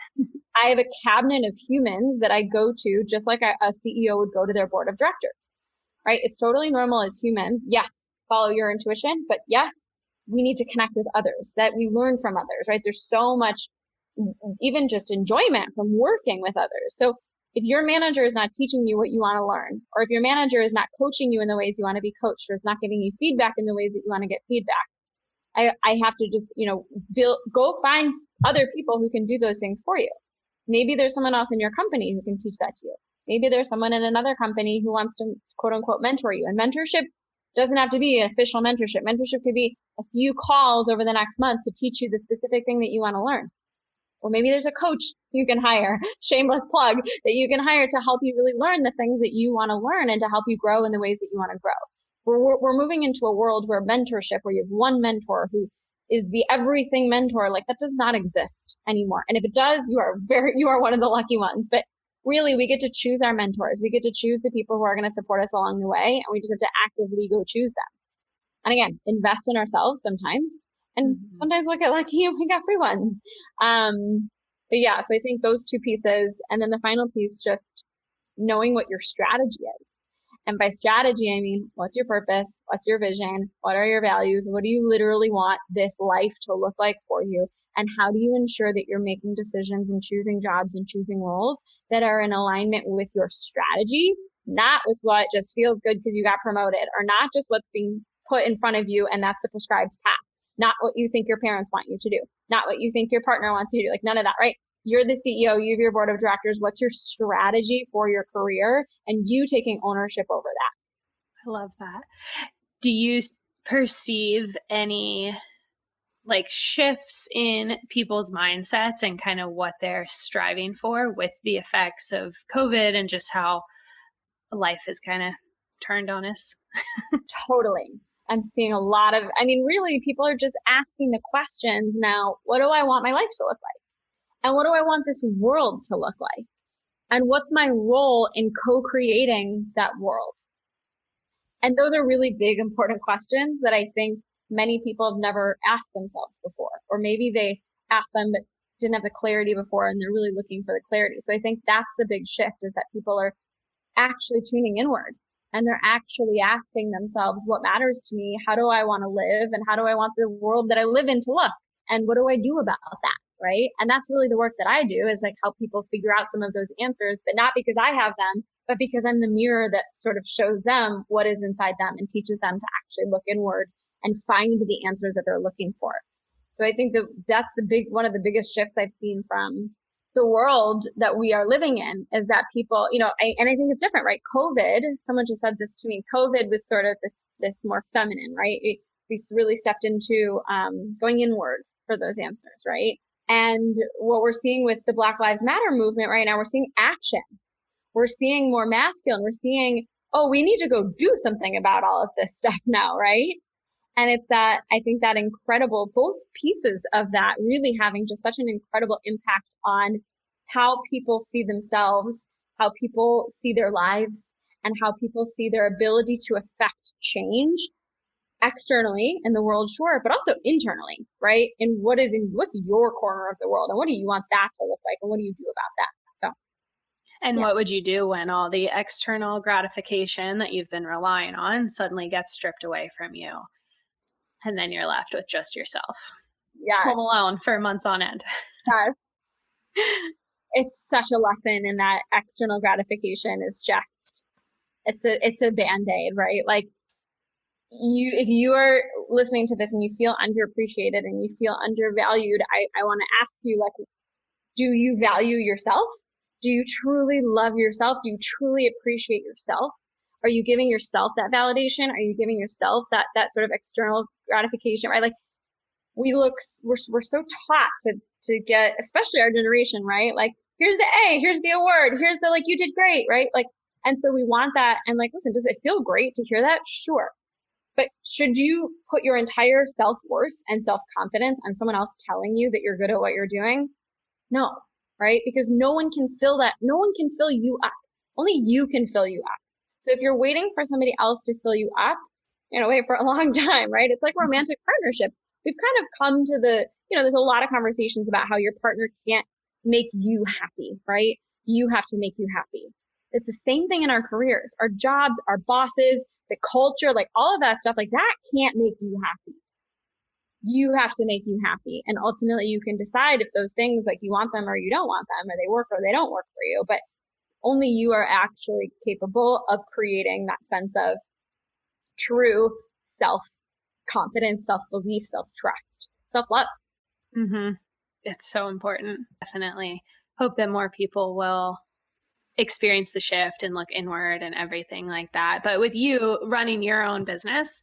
I have a cabinet of humans that I go to just like a CEO would go to their board of directors, right? It's totally normal as humans. Yes, follow your intuition, but yes, we need to connect with others, that we learn from others, right? There's so much, even just enjoyment from working with others. So if your manager is not teaching you what you want to learn, or if your manager is not coaching you in the ways you want to be coached, or is not giving you feedback in the ways that you want to get feedback, I have to just, go find other people who can do those things for you. Maybe there's someone else in your company who can teach that to you. Maybe there's someone in another company who wants to quote unquote mentor you. And mentorship doesn't have to be an official mentorship. Mentorship could be a few calls over the next month to teach you the specific thing that you want to learn. Or maybe there's a coach you can hire, shameless plug, that you can hire to help you really learn the things that you want to learn and to help you grow in the ways that you want to grow. We're moving into a world where mentorship, where you have one mentor who is the everything mentor, like that does not exist anymore. And if it does, you are one of the lucky ones. But really, we get to choose our mentors. We get to choose the people who are going to support us along the way. And we just have to actively go choose them. And again, invest in ourselves sometimes. And sometimes we'll get lucky and we got free ones. But yeah, so I think those two pieces. And then the final piece, just knowing what your strategy is. And by strategy, I mean, what's your purpose? What's your vision? What are your values? What do you literally want this life to look like for you? And how do you ensure that you're making decisions and choosing jobs and choosing roles that are in alignment with your strategy, not with what just feels good because you got promoted, or not just what's being put in front of you and that's the prescribed path, not what you think your parents want you to do, not what you think your partner wants you to do, like none of that, right? You're the CEO, you have your board of directors. What's your strategy for your career? And you taking ownership over that. I love that. Do you perceive any like shifts in people's mindsets and kind of what they're striving for with the effects of COVID and just how life is kind of turned on us? Totally. I'm seeing a lot of, really, people are just asking the questions now, what do I want my life to look like? And what do I want this world to look like? And what's my role in co-creating that world? And those are really big, important questions that I think many people have never asked themselves before. Or maybe they asked them but didn't have the clarity before and they're really looking for the clarity. So I think that's the big shift, is that people are actually tuning inward and they're actually asking themselves, what matters to me? How do I want to live? And how do I want the world that I live in to look? And what do I do about that? Right? And that's really the work that I do, is like help people figure out some of those answers, but not because I have them, but because I'm the mirror that sort of shows them what is inside them and teaches them to actually look inward and find the answers that they're looking for. So I think that that's one of the biggest shifts I've seen from the world that we are living in, is that people, and I think it's different, right? COVID, someone just said this to me, COVID was sort of this more feminine, right? We really stepped into going inward for those answers, right? And what we're seeing with the Black Lives Matter movement right now, we're seeing action. We're seeing more masculine. We're seeing, we need to go do something about all of this stuff now, right? And it's that, I think that incredible, both pieces of that really having just such an incredible impact on how people see themselves, how people see their lives, and how people see their ability to affect change externally in the world, sure, but also internally, right? And what's your corner of the world, and what do you want that to look like, and what do you do about that? And what would you do when all the external gratification that you've been relying on suddenly gets stripped away from you? And then you're left with just yourself. Yeah. Home alone for months on end. Yes. It's such a lesson in that external gratification is just, it's a Band-Aid, right? Like, if you are listening to this and you feel underappreciated and you feel undervalued, I want to ask you, like, do you value yourself? Do you truly love yourself? Do you truly appreciate yourself? Are you giving yourself that validation? Are you giving yourself that sort of external gratification, right? Like, we're so taught to get, especially our generation, right? Like, here's the A, here's the award, here's the, like, you did great, right? Like, and so we want that. And like, listen, does it feel great to hear that? Sure. But should you put your entire self-worth and self-confidence on someone else telling you that you're good at what you're doing? No, right? Because no one can fill that. No one can fill you up. Only you can fill you up. So if you're waiting for somebody else to fill you up, wait for a long time, right? It's like romantic partnerships. We've kind of come to there's a lot of conversations about how your partner can't make you happy, right? You have to make you happy. It's the same thing in our careers, our jobs, our bosses, the culture, like all of that stuff, like that can't make you happy. You have to make you happy. And ultimately you can decide if those things, like, you want them or you don't want them, or they work or they don't work for you. But only you are actually capable of creating that sense of true self-confidence, self-belief, self-trust, self-love. Mm-hmm. It's so important. Definitely hope that more people will experience the shift and look inward and everything like that. But with you running your own business,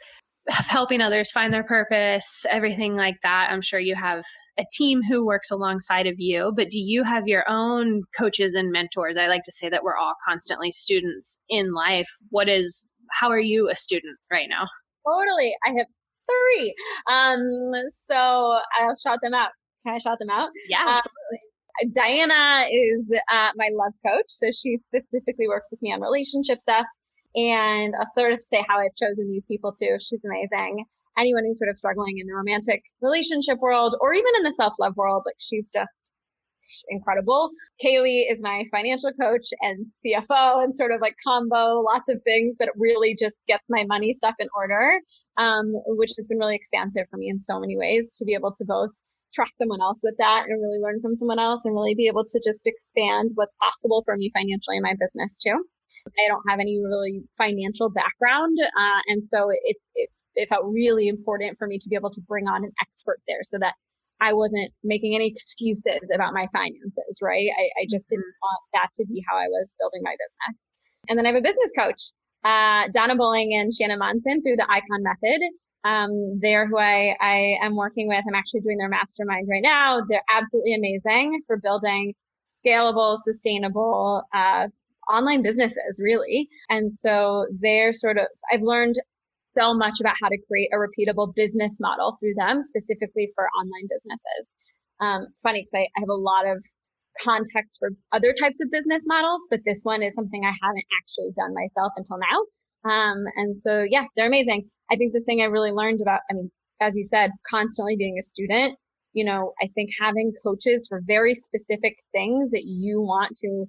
helping others find their purpose, everything like that, I'm sure you have a team who works alongside of you, but do you have your own coaches and mentors? I like to say that we're all constantly students in life. How are you a student right now? Totally. I have three. So I'll shout them out. Can I shout them out? Yeah, absolutely. Diana is my love coach. So she specifically works with me on relationship stuff. And I'll sort of say how I've chosen these people too. She's amazing. Anyone who's sort of struggling in the romantic relationship world or even in the self-love world, like she's just incredible. Kaylee is my financial coach and CFO and sort of like combo, lots of things, but it really just gets my money stuff in order, which has been really expansive for me in so many ways to be able to both trust someone else with that and really learn from someone else and really be able to just expand what's possible for me financially in my business too. I don't have any really financial background. And so it felt really important for me to be able to bring on an expert there so that I wasn't making any excuses about my finances, right? I just didn't want that to be how I was building my business. And then I have a business coach, Donna Bowling and Shannon Monson through the Icon Method. They're who I am working with. I'm actually doing their mastermind right now. They're absolutely amazing for building scalable, sustainable, online businesses, really. And so I've learned so much about how to create a repeatable business model through them, specifically for online businesses. It's funny because I have a lot of context for other types of business models, but this one is something I haven't actually done myself until now. And so, yeah, they're amazing. I think the thing I really learned about, as you said, constantly being a student, I think having coaches for very specific things that you want to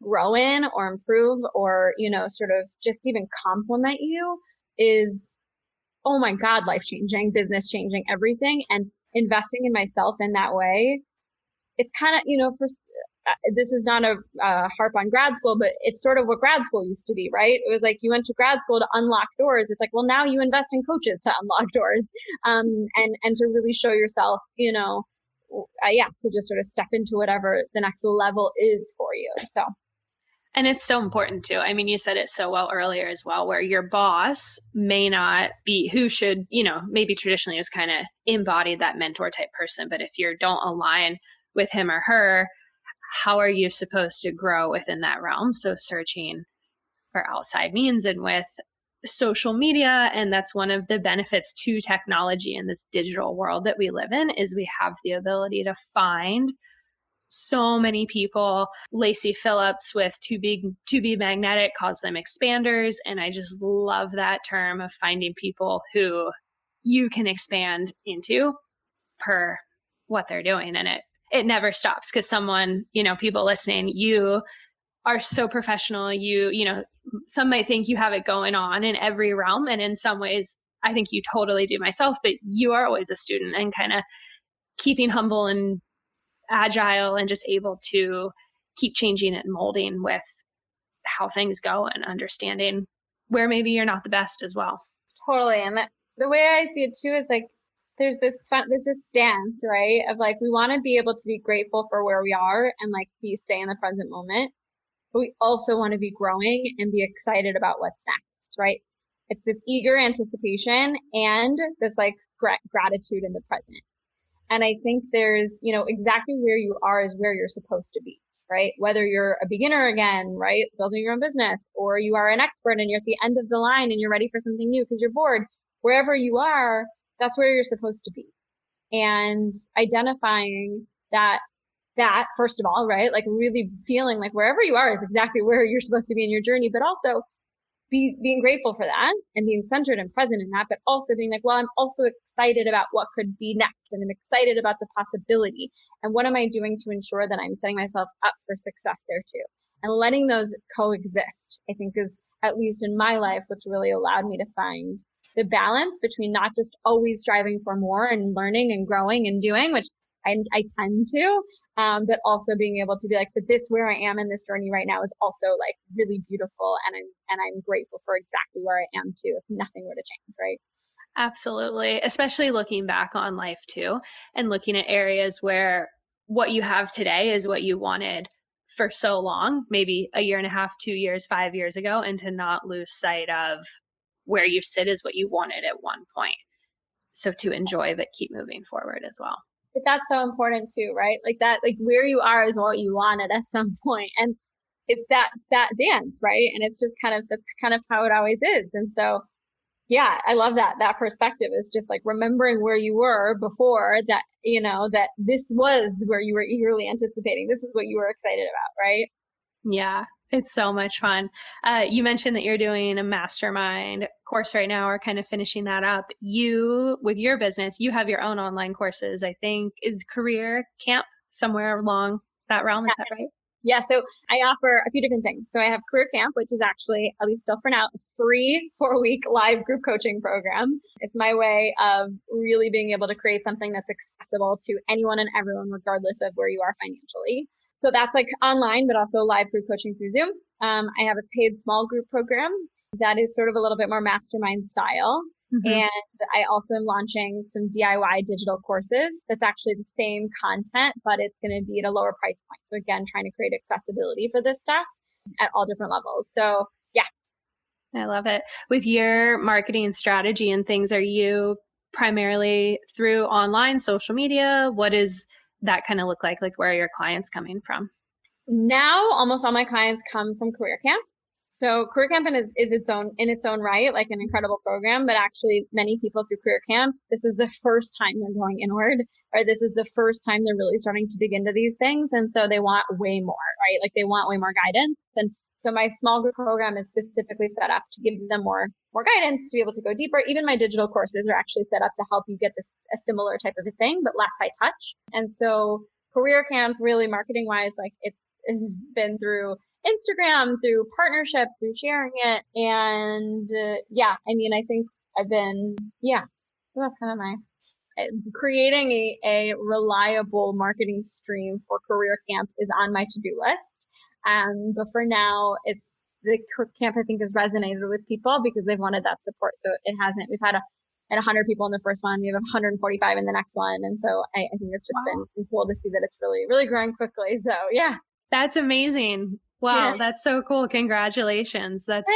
grow in or improve or, sort of just even complement you is, oh my God, life-changing, business-changing, everything. And investing in myself in that way, it's kind of, this is not a harp on grad school, but it's sort of what grad school used to be, right? It was like you went to grad school to unlock doors. It's like, well, now you invest in coaches to unlock doors, and to really show yourself, to just sort of step into whatever the next level is for you. So. And it's so important too. I mean, you said it so well earlier as well, where your boss may not be who should, maybe traditionally is kind of embodied that mentor type person. But if you don't align with him or her, how are you supposed to grow within that realm? So searching for outside means, and with social media, and that's one of the benefits to technology in this digital world that we live in, is we have the ability to find so many people. Lacey Phillips with To Be Magnetic calls them expanders. And I just love that term of finding people who you can expand into per what they're doing. And it never stops because people listening, you are so professional. Some might think you have it going on in every realm. And in some ways, I think you totally do myself, but you are always a student and kind of keeping humble and agile and just able to keep changing and molding with how things go and understanding where maybe you're not the best as well. Totally. And the way I see it too is like, there's this dance, right? Of like, we want to be able to be grateful for where we are and like stay in the present moment. But we also want to be growing and be excited about what's next, right? It's this eager anticipation and this like gratitude in the present. And I think there's, exactly where you are is where you're supposed to be, right? Whether you're a beginner again, right? Building your own business, or you are an expert and you're at the end of the line and you're ready for something new because you're bored. Wherever you are, that's where you're supposed to be. And identifying that first of all, right? Like really feeling like wherever you are is exactly where you're supposed to be in your journey, but also being grateful for that and being centered and present in that, but also being like, well, I'm also excited about what could be next. And I'm excited about the possibility. And what am I doing to ensure that I'm setting myself up for success there too? And letting those coexist, I think is, at least in my life, what's really allowed me to find the balance between not just always striving for more and learning and growing and doing, which I tend to, but also being able to be like, but this where I am in this journey right now is also like really beautiful, and I'm grateful for exactly where I am too, if nothing were to change, right? Absolutely, especially looking back on life too, and looking at areas where what you have today is what you wanted for so long, maybe a year and a half, 2 years, 5 years ago, and to not lose sight of where you sit is what you wanted at one point. So to enjoy, but keep moving forward as well. But that's so important too, right? Like that, like where you are is what you wanted at some point. And it's that dance, right? And it's just kind of, that's kind of how it always is. And so, yeah, I love that perspective is just like remembering where you were before that, that this was where you were eagerly anticipating. This is what you were excited about, right? Yeah, it's so much fun. You mentioned that you're doing a mastermind course right now or kind of finishing that up. You, with your business, you have your own online courses, I think. Is Career Camp somewhere along that realm? Is that right? Yeah, so I offer a few different things. So I have Career Camp, which is actually, at least still for now, a free 4-week live group coaching program. It's my way of really being able to create something that's accessible to anyone and everyone, regardless of where you are financially. So that's like online, but also live group coaching through Zoom. I have a paid small group program that is sort of a little bit more mastermind style. Mm-hmm. And I also am launching some DIY digital courses that's actually the same content, but it's going to be at a lower price point. So again, trying to create accessibility for this stuff at all different levels. So yeah. I love it. With your marketing strategy and things, are you primarily through online social media? What does that kind of look like? Like, where are your clients coming from? Now, almost all my clients come from Career Camp. So Career Camp is its own right, like an incredible program, but actually many people through Career Camp, this is the first time they're going inward, or this is the first time they're really starting to dig into these things. And so they want way more, right? Like they want way more guidance. And so my small group program is specifically set up to give them more guidance to be able to go deeper. Even my digital courses are actually set up to help you get a similar type of a thing, but less high touch. And so Career Camp, really marketing wise, like it's been through Instagram, through partnerships, through sharing it. And I think I've been, that's kind of my creating a reliable marketing stream for Career Camp is on my to-do list. But for now, it's the camp, I think, has resonated with people because they've wanted that support. So it hasn't, we've had 100 people in the first one. We have 145 in the next one. And so I think it's just been cool to see that it's really, really growing quickly. So yeah. That's amazing. Wow, that's so cool. Congratulations. That's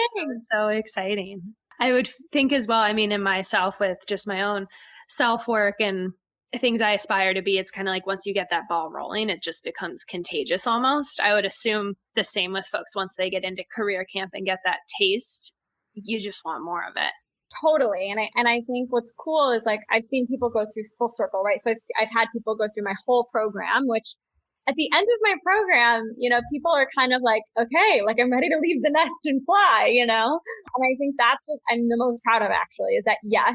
so exciting. I would think as well, I mean, in myself with just my own self-work and things I aspire to be, it's kind of like once you get that ball rolling, it just becomes contagious almost. I would assume the same with folks once they get into Career Camp and get that taste, you just want more of it. Totally. And I think what's cool is like, I've seen people go through full circle, right? So I've had people go through my whole program, which at the end of my program, people are kind of like, okay, like I'm ready to leave the nest and fly, And I think that's what I'm the most proud of actually is that yes,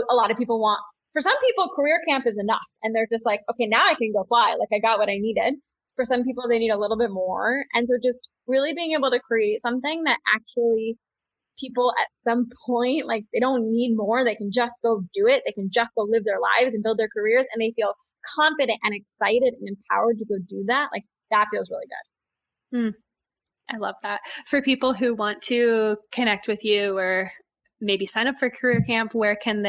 a lot of people want, for some people, Career Camp is enough. And they're just like, okay, now I can go fly. Like I got what I needed. For some people, they need a little bit more. And so just really being able to create something that actually people at some point, like they don't need more. They can just go do it. They can just go live their lives and build their careers. And they feel confident and excited and empowered to go do that. Like that feels really good. I love that. For people who want to connect with you or maybe sign up for Career Camp, where can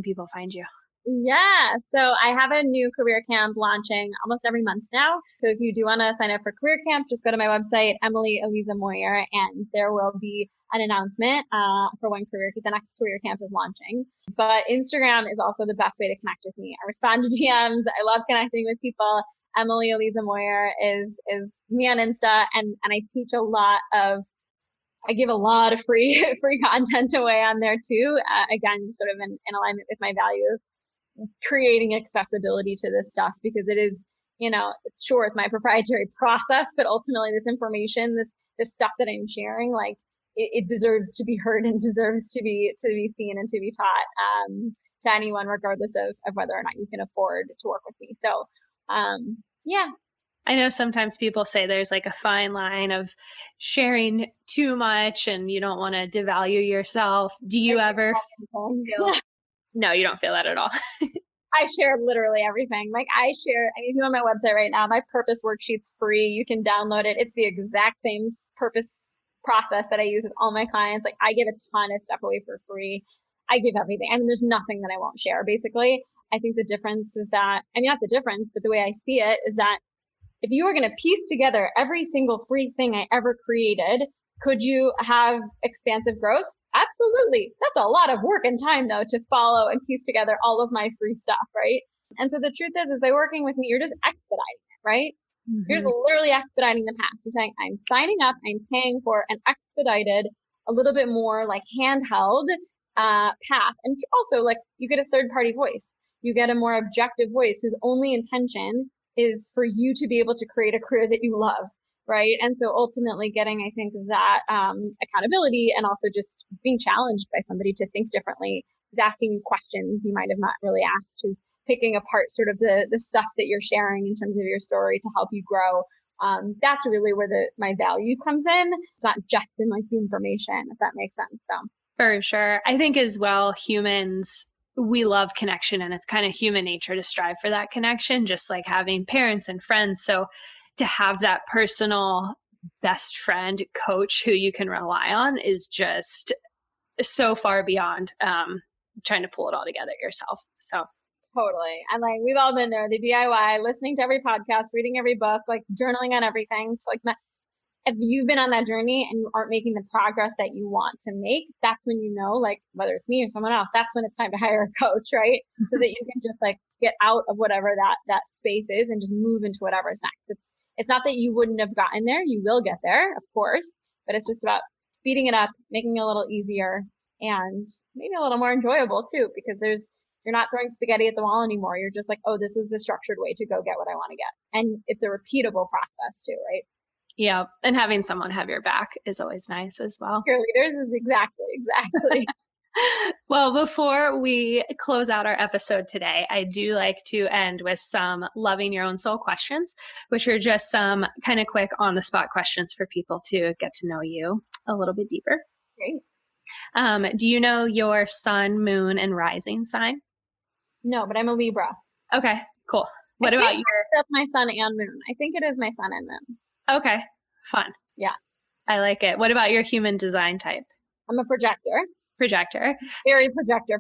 people find you? Yeah. So I have a new Career Camp launching almost every month now. So if you do want to sign up for Career Camp, just go to my website, Eliza Moyer, and there will be an announcement for when the next Career Camp is launching. But Instagram is also the best way to connect with me. I respond to DMs. I love connecting with people. Eliza Moyer is me on Insta, and I teach I give a lot of free content away on there too. Again, just sort of in alignment with my value of creating accessibility to this stuff, because it is, it's my proprietary process, but ultimately this information, this stuff that I'm sharing, like it deserves to be heard and deserves to be seen and to be taught to anyone, regardless of whether or not you can afford to work with me. So, yeah. I know sometimes people say there's like a fine line of sharing too much and you don't want to devalue yourself. Do you ever feel... No, you don't feel that at all. I share literally everything. Like if you're on my website right now, my purpose worksheet's free. You can download it. It's the exact same purpose process that I use with all my clients. Like I give a ton of stuff away for free. I give everything. I mean, there's nothing that I won't share. Basically, I think the difference is that, not the difference, but the way I see it is that if you were going to piece together every single free thing I ever created, could you have expansive growth? Absolutely. That's a lot of work and time, though, to follow and piece together all of my free stuff, right? And so the truth is by working with me, you're just expediting it, right? Mm-hmm. You're just literally expediting the path. You're saying, I'm signing up, I'm paying for an expedited, a little bit more like handheld path. And also, like, you get a third-party voice. You get a more objective voice whose only intention is for you to be able to create a career that you love, right? And so ultimately getting, I think, that accountability and also just being challenged by somebody to think differently, who's asking you questions you might have not really asked, who's picking apart sort of the stuff that you're sharing in terms of your story to help you grow. That's really where my value comes in. It's not just in like the information, if that makes sense. So for sure. I think as well, humans, we love connection, and it's kind of human nature to strive for that connection, just like having parents and friends. So to have that personal best friend coach who you can rely on is just so far beyond trying to pull it all together yourself. So totally. And like, we've all been there, the DIY, listening to every podcast, reading every book, like journaling on everything. So like, if you've been on that journey and you aren't making the progress that you want to make, that's when you know, like, whether it's me or someone else, that's when it's time to hire a coach, right? So that you can just like get out of whatever that space is and just move into whatever's next. It's not that you wouldn't have gotten there. You will get there, of course, but it's just about speeding it up, making it a little easier and maybe a little more enjoyable too, because you're not throwing spaghetti at the wall anymore. You're just like, oh, this is the structured way to go get what I want to get. And it's a repeatable process too, right? Yeah. And having someone have your back is always nice as well. Cheerleaders is exactly. Well, before we close out our episode today, I do like to end with some loving your own soul questions, which are just some kind of quick on the spot questions for people to get to know you a little bit deeper. Great. Do you know your sun, moon, and rising sign? No, but I'm a Libra. Okay, cool. What about your... That's my sun and moon. I think it is my sun and moon. Okay, fun. Yeah. I like it. What about your human design type? I'm a projector. Projector. Very projector.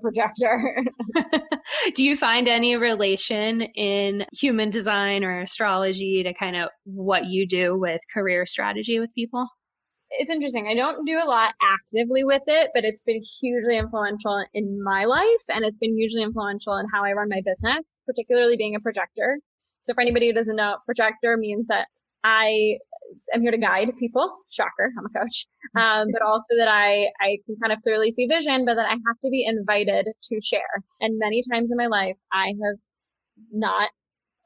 Do you find any relation in human design or astrology to kind of what you do with career strategy with people? It's interesting. I don't do a lot actively with it, but it's been hugely influential in my life, and it's been hugely influential in how I run my business, particularly being a projector. So for anybody who doesn't know, projector means that I am here to guide people. Shocker, I'm a coach. But also that I can kind of clearly see vision, but that I have to be invited to share. And many times in my life, I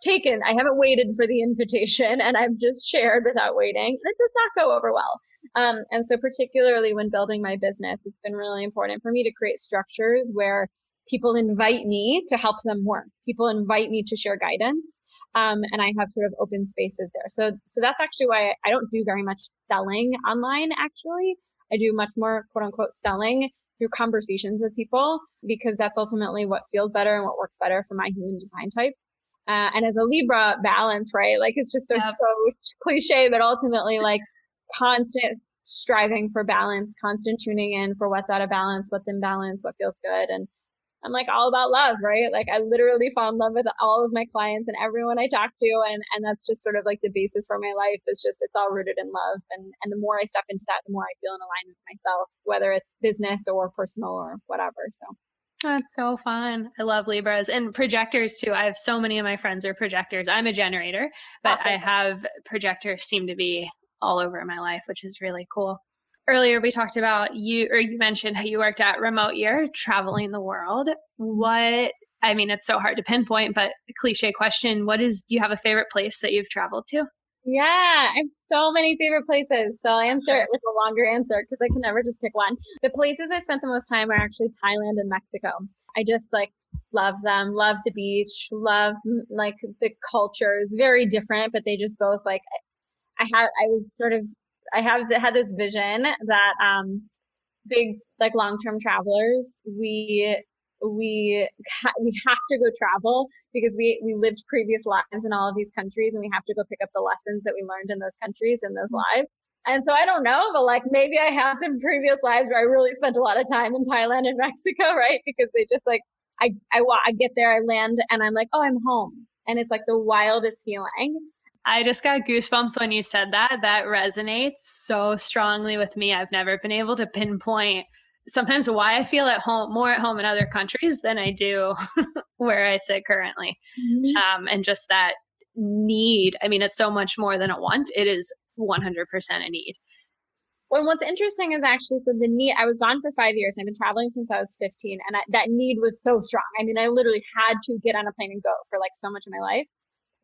haven't waited for the invitation, and I've just shared without waiting. It does not go over well. And so particularly when building my business, it's been really important for me to create structures where people invite me to help them work. People invite me to share guidance. And I have sort of open spaces there. So that's actually why I don't do very much selling online, actually. I do much more quote unquote selling through conversations with people, because that's ultimately what feels better and what works better for my human design type. And as a Libra, balance, right? Like, it's just so cliche, but ultimately like constant striving for balance, constant tuning in for what's out of balance, what's in balance, what feels good. And I'm like all about love, right? Like, I literally fall in love with all of my clients and everyone I talk to. And that's just sort of like the basis for my life. It's all rooted in love. And the more I step into that, the more I feel in alignment with myself, whether it's business or personal or whatever. So that's so fun. I love Libras and projectors too. I have so many of my friends are projectors. I'm a generator, but I have projectors seem to be all over my life, which is really cool. Earlier, we talked about you mentioned how you worked at Remote Year, traveling the world. It's so hard to pinpoint, but cliche question, do you have a favorite place that you've traveled to? Yeah, I have so many favorite places. So I'll answer it with a longer answer because I can never just pick one. The places I spent the most time are actually Thailand and Mexico. I just love them, love the beach, love like the culture is very different, but they just both I had this vision that big like long-term travelers, we have to go travel because we lived previous lives in all of these countries, and we have to go pick up the lessons that we learned in those countries and those lives. And so I don't know, but like maybe I had some previous lives where I really spent a lot of time in Thailand and Mexico, right? Because they just like I get there, I land, and I'm like, oh, I'm home, and it's like the wildest feeling. I just got goosebumps when you said that. That resonates so strongly with me. I've never been able to pinpoint sometimes why I feel at home, more at home in other countries than I do where I sit currently. And just that need. I mean, it's so much more than a want. It is 100% a need. Well, what's interesting is actually, so the need, I was gone for 5 years. I've been traveling since I was 15, and that need was so strong. I mean, I literally had to get on a plane and go for like so much of my life.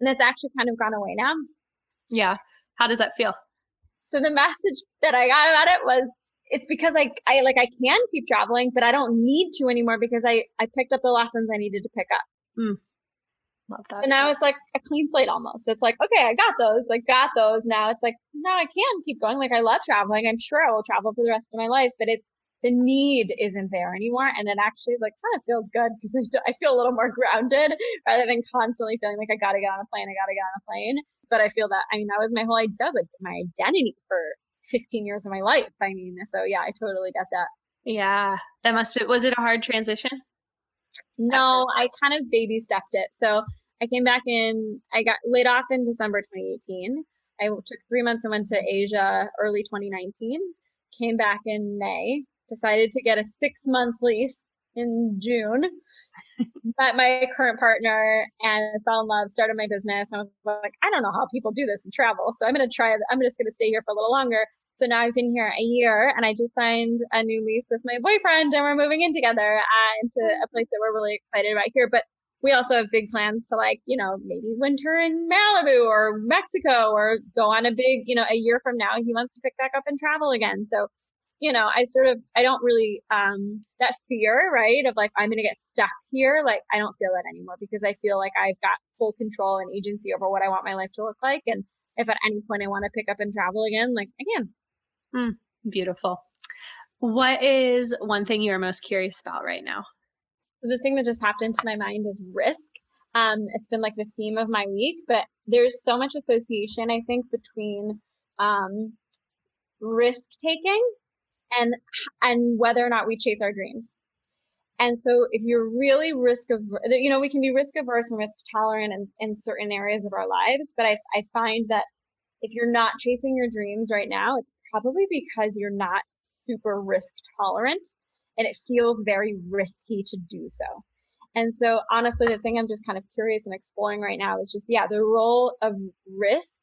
And that's actually kind of gone away now. Yeah. How does that feel? So the message that I got about it was, it's because I can keep traveling, but I don't need to anymore because I picked up the lessons I needed to pick up. Love that. So now it's like a clean slate almost. It's like, okay, I got those. Now it's like, no, I can keep going. Like, I love traveling. I'm sure I will travel for the rest of my life, but the need isn't there anymore. And it actually like kind of feels good because I feel a little more grounded rather than constantly feeling like I got to get on a plane. But I feel that, I mean, that was my whole idea, like my identity for 15 years of my life. I mean, so yeah, I totally get that. Yeah. Was it a hard transition? No, I kind of baby stepped it. So I came back I got laid off in December 2018. I took 3 months and went to Asia early 2019, came back in May, decided to get a 6-month lease in June, met my current partner and fell in love, started my business. I was like, I don't know how people do this and travel. So I'm just going to stay here for a little longer. So now I've been here a year and I just signed a new lease with my boyfriend and we're moving in together into a place that we're really excited about here. But we also have big plans to maybe winter in Malibu or Mexico or go on a big, a year from now, he wants to pick back up and travel again. So, I don't really, that fear, right, of like, I'm going to get stuck here. Like, I don't feel that anymore because I feel like I've got full control and agency over what I want my life to look like. And if at any point I want to pick up and travel again, like I can. Beautiful. What is one thing you're most curious about right now? So the thing that just popped into my mind is risk. It's been like the theme of my week, but there's so much association, I think, between risk taking and whether or not we chase our dreams. And so if you're really we can be risk averse and risk tolerant in certain areas of our lives, but I find that if you're not chasing your dreams right now, it's probably because you're not super risk tolerant and it feels very risky to do so. And so honestly, the thing I'm just kind of curious and exploring right now is just, the role of risk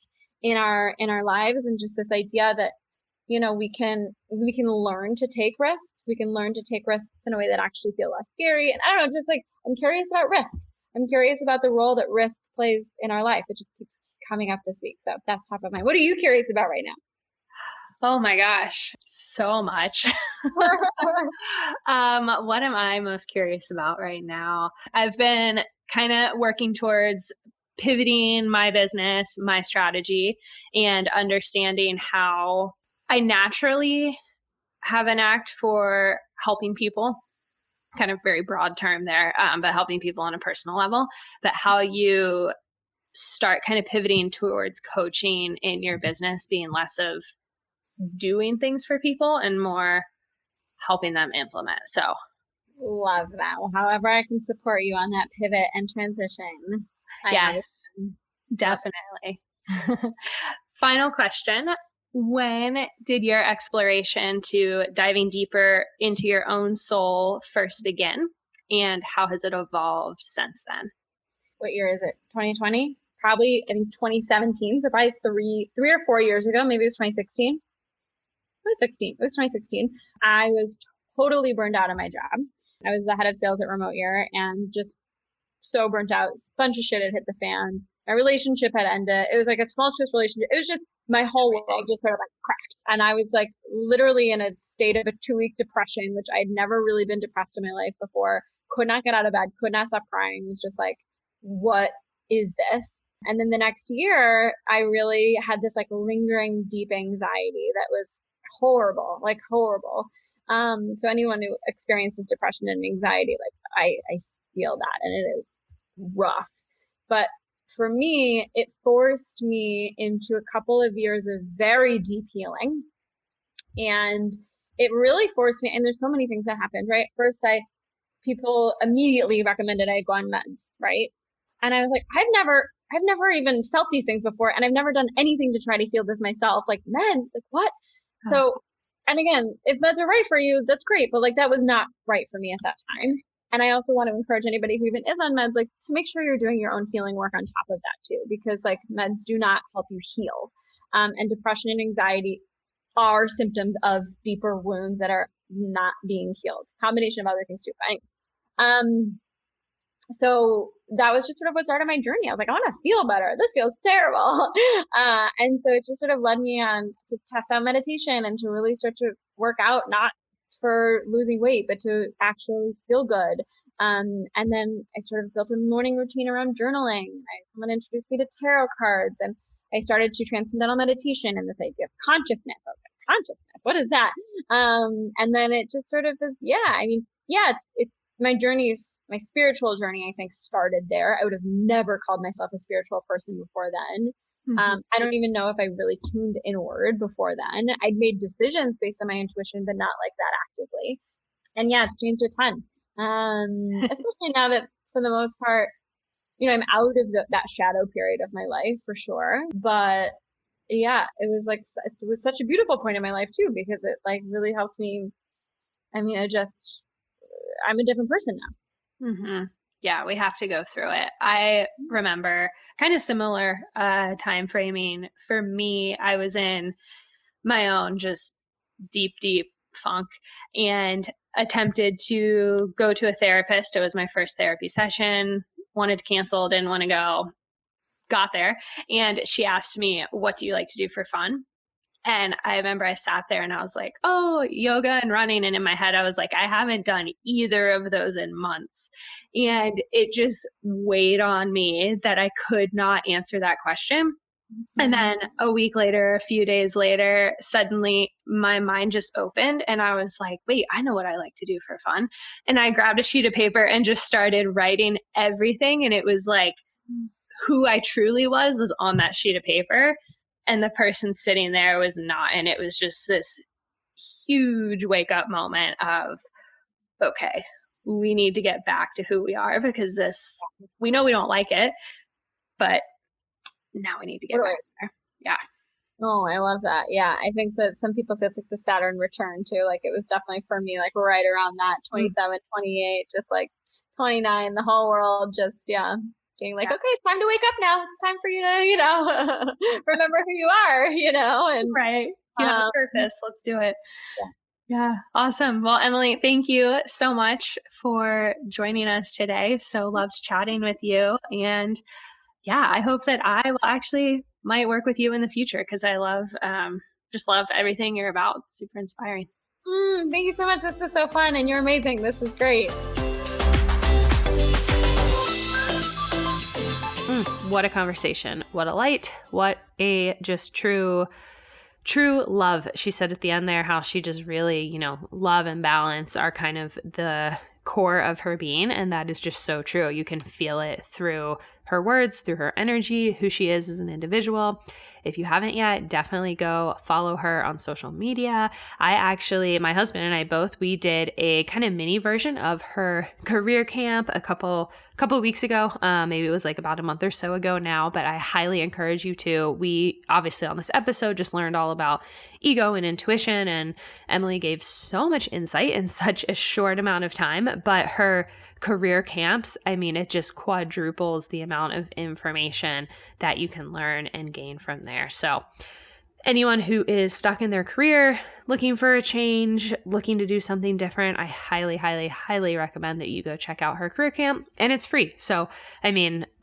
in our lives, and just this idea that, we can learn to take risks. We can learn to take risks in a way that actually feel less scary. And I don't know, just like, I'm curious about risk. I'm curious about the role that risk plays in our life. It just keeps coming up this week. So that's top of mind. What are you curious about right now? Oh my gosh, so much. What am I most curious about right now? I've been kind of working towards pivoting my business, my strategy, and understanding how I naturally have an knack for helping people. Kind of very broad term there, but helping people on a personal level. But how you start kind of pivoting towards coaching in your business, being less of doing things for people and more helping them implement. So love that. Well, however I can support you on that pivot and transition. Yes, definitely. Final question. When did your exploration to diving deeper into your own soul first begin? And how has it evolved since then? What year is it? 2020? Probably, I think 2017. So probably three or 4 years ago. Maybe it was 2016. It was 2016. I was totally burned out of my job. I was the head of sales at Remote Year and just so burnt out. A bunch of shit had hit the fan. My relationship had ended. It was like a tumultuous relationship. It was just my whole world just sort of like cracked. And I was like literally in a state of a 2-week depression, which I'd never really been depressed in my life before. Could not get out of bed, could not stop crying. It was just like, what is this? And then the next year, I really had this like lingering deep anxiety that was horrible. So anyone who experiences depression and anxiety, like I feel that, and it is rough. But for me, it forced me into a couple of years of very deep healing. And it really forced me, and there's so many things that happened, right? First, people immediately recommended I go on meds, right? And I was like, I've never I've never even felt these things before. And I've never done anything to try to heal this myself. Like meds, like what? So, and again, if meds are right for you, that's great. But like, that was not right for me at that time. And I also want to encourage anybody who even is on meds, like to make sure you're doing your own healing work on top of that too, because like meds do not help you heal. And depression and anxiety are symptoms of deeper wounds that are not being healed. Combination of other things too. But so that was just sort of what started my journey. I was like, I want to feel better. This feels terrible. And so it just sort of led me on to test out meditation and to really start to work out, not for losing weight, but to actually feel good. And then I sort of built a morning routine around journaling. Someone introduced me to tarot cards, and I started to transcendental meditation and this idea of consciousness. I was like, consciousness, what is that? And then it just sort of is, it's my journeys, my spiritual journey, I think started there. I would have never called myself a spiritual person before then. I don't even know if I really tuned inward before then. I'd made decisions based on my intuition, but not like that actively. And yeah, it's changed a ton. Especially now that for the most part, I'm out of that shadow period of my life for sure. But yeah, it was such a beautiful point in my life too, because it like really helped me. I mean, I'm a different person now. Mm-hmm. Yeah, we have to go through it. I remember kind of similar time framing. For me, I was in my own just deep funk and attempted to go to a therapist. It was my first therapy session, wanted to cancel, didn't want to go, got there. And she asked me, what do you like to do for fun? And I remember I sat there and I was like, oh, yoga and running. And in my head, I was like, I haven't done either of those in months. And it just weighed on me that I could not answer that question. And then a week later, a few days later, suddenly my mind just opened and I was like, wait, I know what I like to do for fun. And I grabbed a sheet of paper and just started writing everything. And it was like who I truly was on that sheet of paper. And the person sitting there was not. And it was just this huge wake up moment of, okay, we need to get back to who we are because we know we don't like it, but now we need to get back there. Yeah. Oh, I love that. Yeah. I think that some people say it's like the Saturn return too. Like it was definitely for me, like right around that 27, 28, just like 29, the whole world just, being like, okay, it's time to wake up now. It's time for you to, remember who you are, and right. You have a purpose. Let's do it. Yeah. Awesome. Well, Emily, thank you so much for joining us today. So loved chatting with you. And yeah, I hope that I will actually might work with you in the future because I just love everything you're about. Super inspiring. Thank you so much. This is so fun and you're amazing. This is great. What a conversation. What a light. What a just true love. She said at the end there how she just really, love and balance are kind of the core of her being. And that is just so true. You can feel it through her words, through her energy, who she is as an individual. If you haven't yet, definitely go follow her on social media. My husband and I both, we did a kind of mini version of her career camp a couple weeks ago. Maybe it was like about a month or so ago now, but I highly encourage you to. We obviously on this episode just learned all about ego and intuition, and Emily gave so much insight in such a short amount of time, but her career camps, it just quadruples the amount of information that you can learn and gain from there. So anyone who is stuck in their career, looking for a change, looking to do something different, I highly, highly, highly recommend that you go check out her career camp, and it's free. So,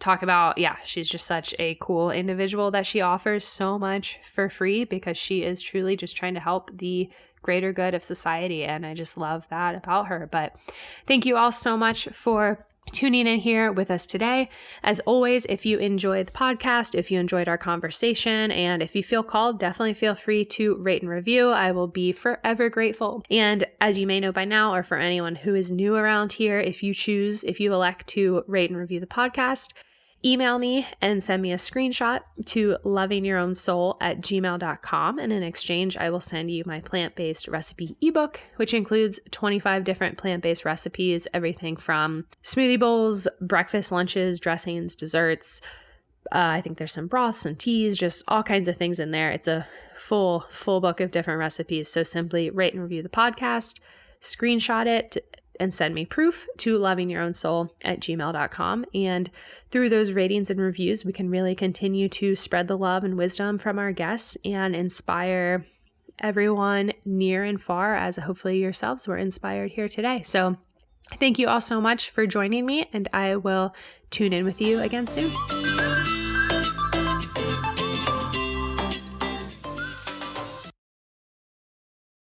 talk about, she's just such a cool individual that she offers so much for free because she is truly just trying to help the greater good of society. And I just love that about her. But thank you all so much for tuning in here with us today. As always, if you enjoyed the podcast, if you enjoyed our conversation, and if you feel called, definitely feel free to rate and review. I will be forever grateful. And as you may know by now, or for anyone who is new around here, if you elect to rate and review the podcast, email me and send me a screenshot to lovingyourownsoul@gmail.com. And in exchange, I will send you my plant-based recipe ebook, which includes 25 different plant-based recipes, everything from smoothie bowls, breakfast, lunches, dressings, desserts, I think there's some broths and teas, just all kinds of things in there. It's a full book of different recipes. So simply rate and review the podcast, screenshot it, and send me proof to lovingyourownsoul@gmail.com. And through those ratings and reviews, we can really continue to spread the love and wisdom from our guests and inspire everyone near and far, as hopefully yourselves were inspired here today. So thank you all so much for joining me, and I will tune in with you again soon.